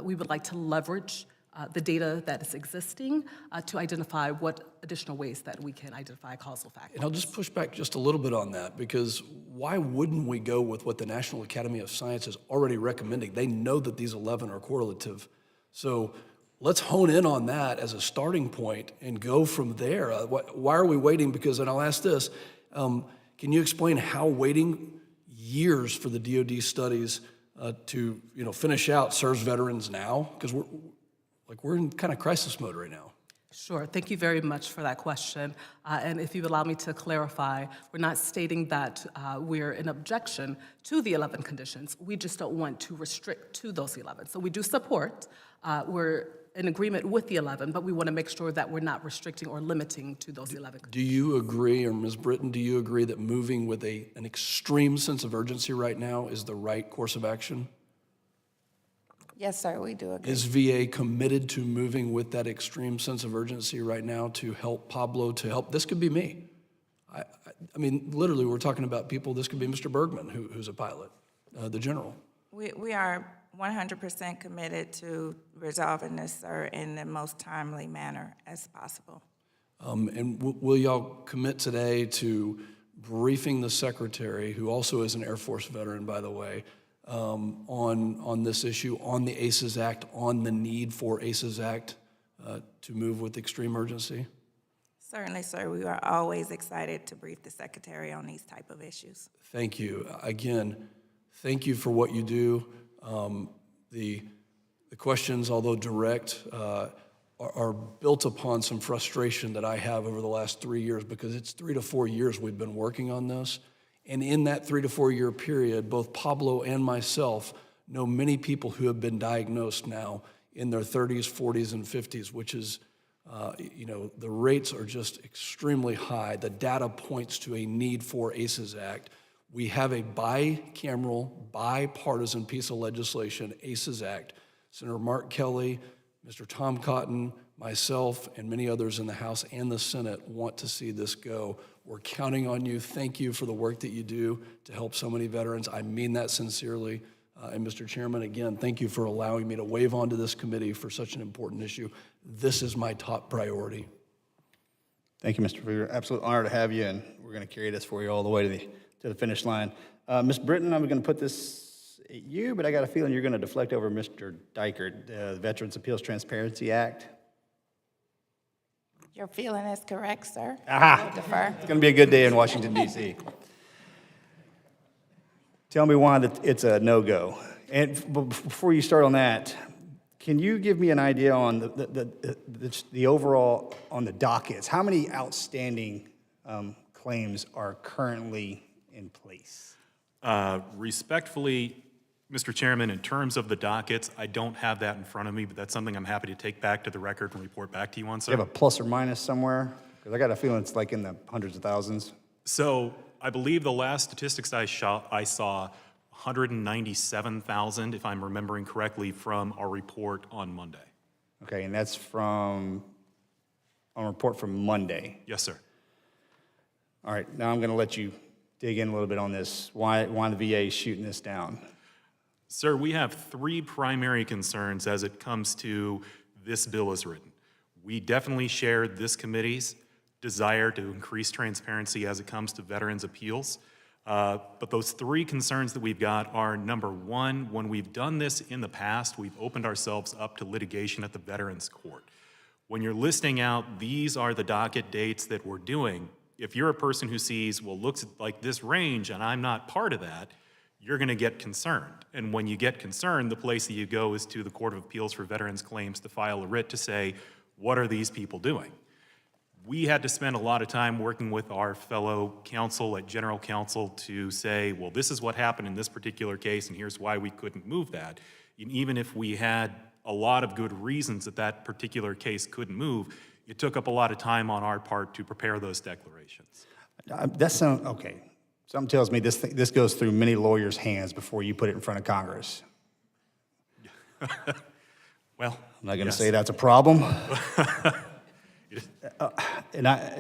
We would like to leverage the data that is existing to identify what additional ways that we can identify causal factors. And I'll just push back just a little bit on that, because why wouldn't we go with what the National Academy of Science is already recommending? They know that these 11 are correlative. So let's hone in on that as a starting point and go from there. Why are we waiting? Because, and I'll ask this, can you explain how waiting years for the DoD studies to finish out serves veterans now? Because we're in kind of crisis mode right now. Sure, thank you very much for that question. And if you allow me to clarify, we're not stating that we're in objection to the 11 conditions. We just don't want to restrict to those 11. So we do support, we're in agreement with the 11, but we want to make sure that we're not restricting or limiting to those 11 conditions. Do you agree, or Ms. Britton, do you agree that moving with an extreme sense of urgency right now is the right course of action? Yes, sir, we do agree. Is VA committed to moving with that extreme sense of urgency right now to help Pablo, to help? This could be me. I mean, literally, we're talking about people. This could be Mr. Bergman, who's a pilot, the general. We are 100% committed to resolving this, sir, in the most timely manner as possible. And will y'all commit today to briefing the secretary, who also is an Air Force veteran, by the way, on this issue, on the ACEs Act, on the need for ACEs Act to move with extreme urgency? Certainly, sir. We are always excited to brief the secretary on these type of issues. Thank you. Again, thank you for what you do. The questions, although direct, are built upon some frustration that I have over the last 3 years, because it's 3 to 4 years we've been working on this. And in that 3 to 4 year period, both Pablo and myself know many people who have been diagnosed now in their 30s, 40s, and 50s, which is, the rates are just extremely high. The data points to a need for ACEs Act. We have a bicameral, bipartisan piece of legislation, ACEs Act. Senator Mark Kelly, Mr. Tom Cotton, myself, and many others in the House and the Senate want to see this go. We're counting on you. Thank you for the work that you do to help so many veterans. I mean that sincerely. And Mr. Chairman, again, thank you for allowing me to wave onto this committee for such an important issue. This is my top priority. Thank you, Mr. Weaver. Absolute honor to have you, and we're going to carry this for you all the way to the finish line. Ms. Britton, I'm going to put this at you, but I got a feeling you're going to deflect over Mr. Dykert, the Veterans Appeals Transparency Act. Your feeling is correct, sir. Aha! I'll defer. It's going to be a good day in Washington, D.C. Tell me why it's a no-go. And before you start on that, can you give me an idea on the overall, on the dockets? How many outstanding claims are currently in place? Respectfully, Mr. Chairman, in terms of the dockets, I don't have that in front of me, but that's something I'm happy to take back to the record and report back to you on, sir. Do you have a plus or minus somewhere? Because I got a feeling it's like in the hundreds of thousands. So I believe the last statistics I saw 197,000, if I'm remembering correctly, from our report on Monday. Okay, and that's on a report from Monday. Yes, sir. All right, now I'm going to let you dig in a little bit on this. Why the VA is shooting this down? Sir, we have three primary concerns as it comes to this bill as written. We definitely share this committee's desire to increase transparency as it comes to veterans' appeals. But those three concerns that we've got are, number one, when we've done this in the past, we've opened ourselves up to litigation at the Veterans Court. When you're listing out, these are the docket dates that we're doing, if you're a person who sees, well, looks like this range and I'm not part of that, you're going to get concerned. And when you get concerned, the place that you go is to the Court of Appeals for Veterans Claims to file a writ to say, what are these people doing? We had to spend a lot of time working with our fellow counsel at General Counsel to say, well, this is what happened in this particular case, and here's why we couldn't move that. And even if we had a lot of good reasons that that particular case couldn't move, it took up a lot of time on our part to prepare those declarations. That sounds, okay. Something tells me this goes through many lawyers' hands before you put it in front of Congress. Well, I'm not going to yes. say that's a problem.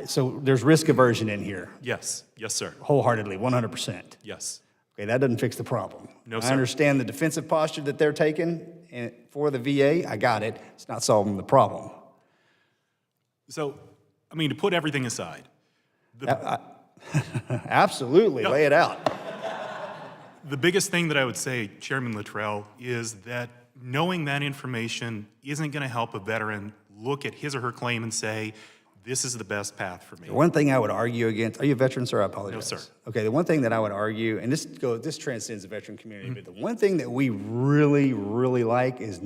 So there's risk aversion in here. Yes, yes, sir. Wholeheartedly, 100%. Yes. Okay, that doesn't fix the problem. No, I sir. understand the defensive posture that they're taking for the VA. I got it. It's not solving the problem. So, I mean, to put everything aside, Absolutely, lay it out. the biggest thing that I would say, Chairman Luttrell, is that knowing that information isn't going to help a veteran look at his or her claim and say, this is the best path for me. The one thing I would argue against, are you a veteran, sir? I apologize. No, sir. Okay, the one thing that I would argue, and this transcends the veteran community, but the one thing that we really, really like is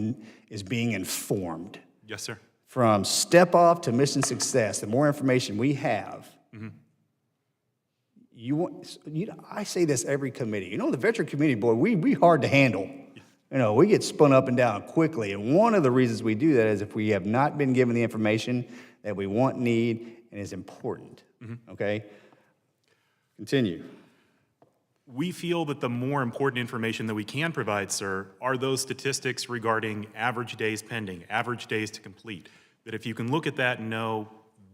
being informed. Yes, sir. From step off to mission success, the more information we have, I say this every committee. You know, the veteran community, boy, we hard to handle. You know, we get spun up and down quickly. And one of the reasons we do that is if we have not been given the information that we want, need, and is important. Okay? Continue. We feel that the more important information that we can provide, sir, are those statistics regarding average days pending, average days to complete. That if you can look at that and know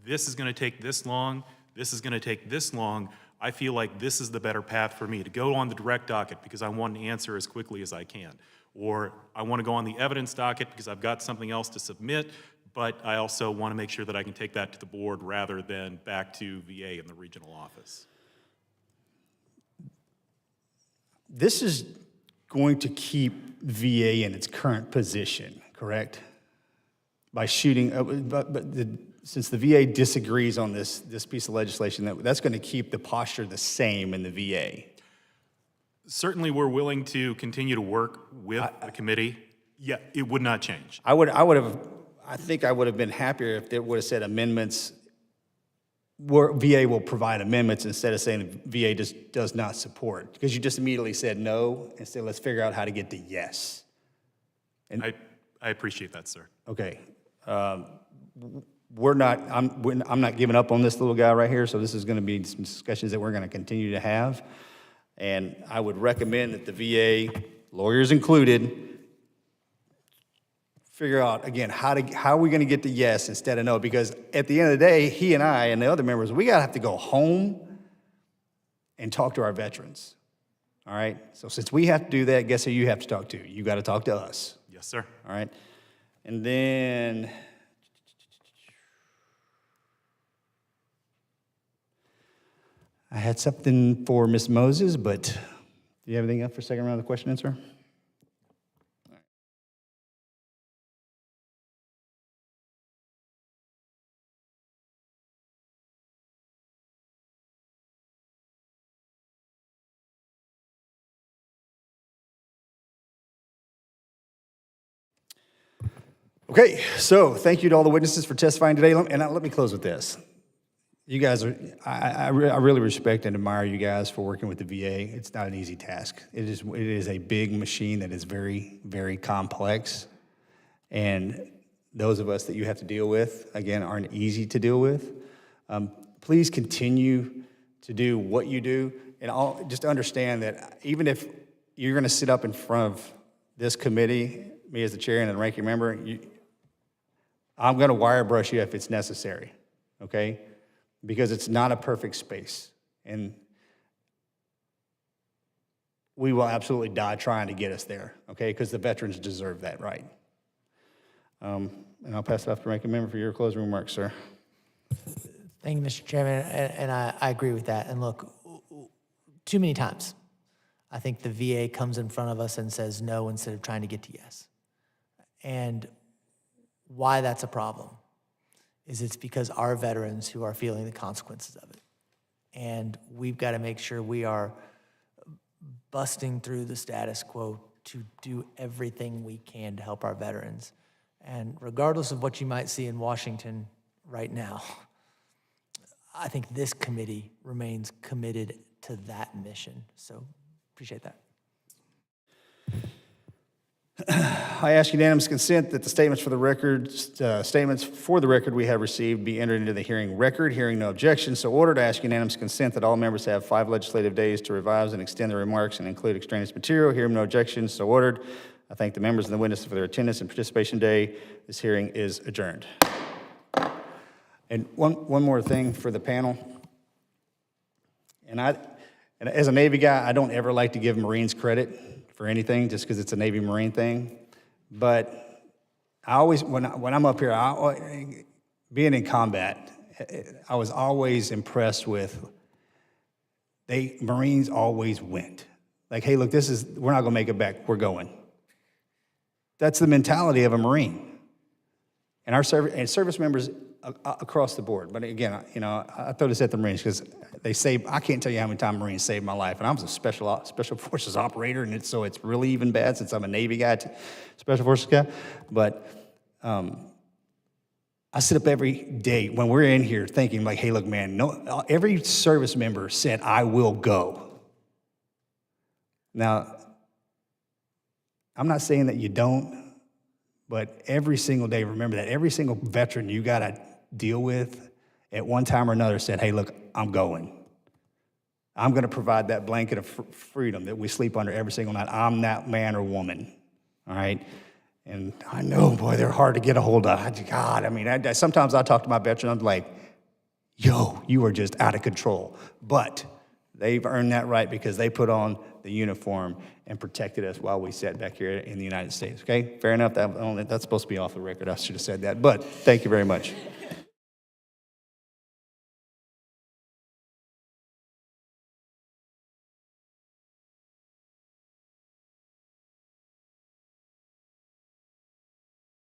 this is going to take this long, this is going to take this long, I feel like this is the better path for me to go on the direct docket because I want an answer as quickly as I can. Or I want to go on the evidence docket because I've got something else to submit, but I also want to make sure that I can take that to the board rather than back to VA in the regional office. This is going to keep VA in its current position, correct? By shooting, since the VA disagrees on this piece of legislation, that's going to keep the posture the same in the VA. Certainly, we're willing to continue to work with the committee. Yeah, it would not change. I think I would have been happier if it would have said amendments, where VA will provide amendments instead of saying VA just does not support. Because you just immediately said no, and said let's figure out how to get to yes. And I appreciate that, sir. okay. I'm not giving up on this little guy right here, so this is going to be some discussions that we're going to continue to have. And I would recommend that the VA, lawyers included, figure out, again, how are we going to get to yes instead of no? Because at the end of the day, he and I and the other members, we got to have to go home and talk to our veterans. All right? So since we have to do that, guess who you have to talk to? You got to talk to us. Yes, sir. All right? And then I had something for Ms. Moses, but do you have anything else for second round of the question and answer? Okay, so thank you to all the witnesses for testifying today. And let me close with this. You guys are, I really respect and admire you guys for working with the VA. It's not an easy task. It is a big machine that is very, very complex. And those of us that you have to deal with, again, aren't easy to deal with. Please continue to do what you do. And just understand that even if you're going to sit up in front of this committee, me as the chair and the ranking member, I'm going to wire brush you if it's necessary, okay? Because it's not a perfect space. And we will absolutely die trying to get us there, okay? Because the veterans deserve that right. And I'll pass it off to ranking member for your closing remarks, sir. Thank you, Mr. Chairman, and I agree with that. And look, too many times, I think the VA comes in front of us and says no instead of trying to get to yes. And why that's a problem is it's because our veterans who are feeling the consequences of it. And we've got to make sure we are busting through the status quo to do everything we can to help our veterans. And regardless of what you might see in Washington right now, I think this committee remains committed to that mission. So appreciate that. I ask unanimous consent that the statements for the record we have received be entered into the hearing record. Hearing no objection, so ordered. I ask unanimous consent that all members have 5 legislative days to revise and extend their remarks and include extraneous material. Hearing no objection, so ordered. I thank the members and the witnesses for their attendance and participation today. This hearing is adjourned. And one more thing for the panel. And as a Navy guy, I don't ever like to give Marines credit for anything just because it's a Navy Marine thing. But I always, when I'm up here, being in combat, I was always impressed with Marines always went. Like, hey, look, we're not gonna make it back, we're going. That's the mentality of a Marine. And our service members across the board. But again, I throw this at the Marines because I can't tell you how many times Marines saved my life. And I was a special forces operator, and so it's really even bad since I'm a Navy guy, special forces guy. But I sit up every day when we're in here thinking like, hey, look, man, every service member said, I will go. Now, I'm not saying that you don't, but every single day, remember that every single veteran you got to deal with at one time or another said, hey, look, I'm going. I'm going to provide that blanket of freedom that we sleep under every single night. I'm that man or woman, all right? And I know, boy, they're hard to get a hold of. God, I mean, sometimes I talk to my veteran, I'm like, yo, you are just out of control. But they've earned that right because they put on the uniform and protected us while we sat back here in the United States, okay? Fair enough, that's supposed to be off the record. I should have said that, but thank you very much.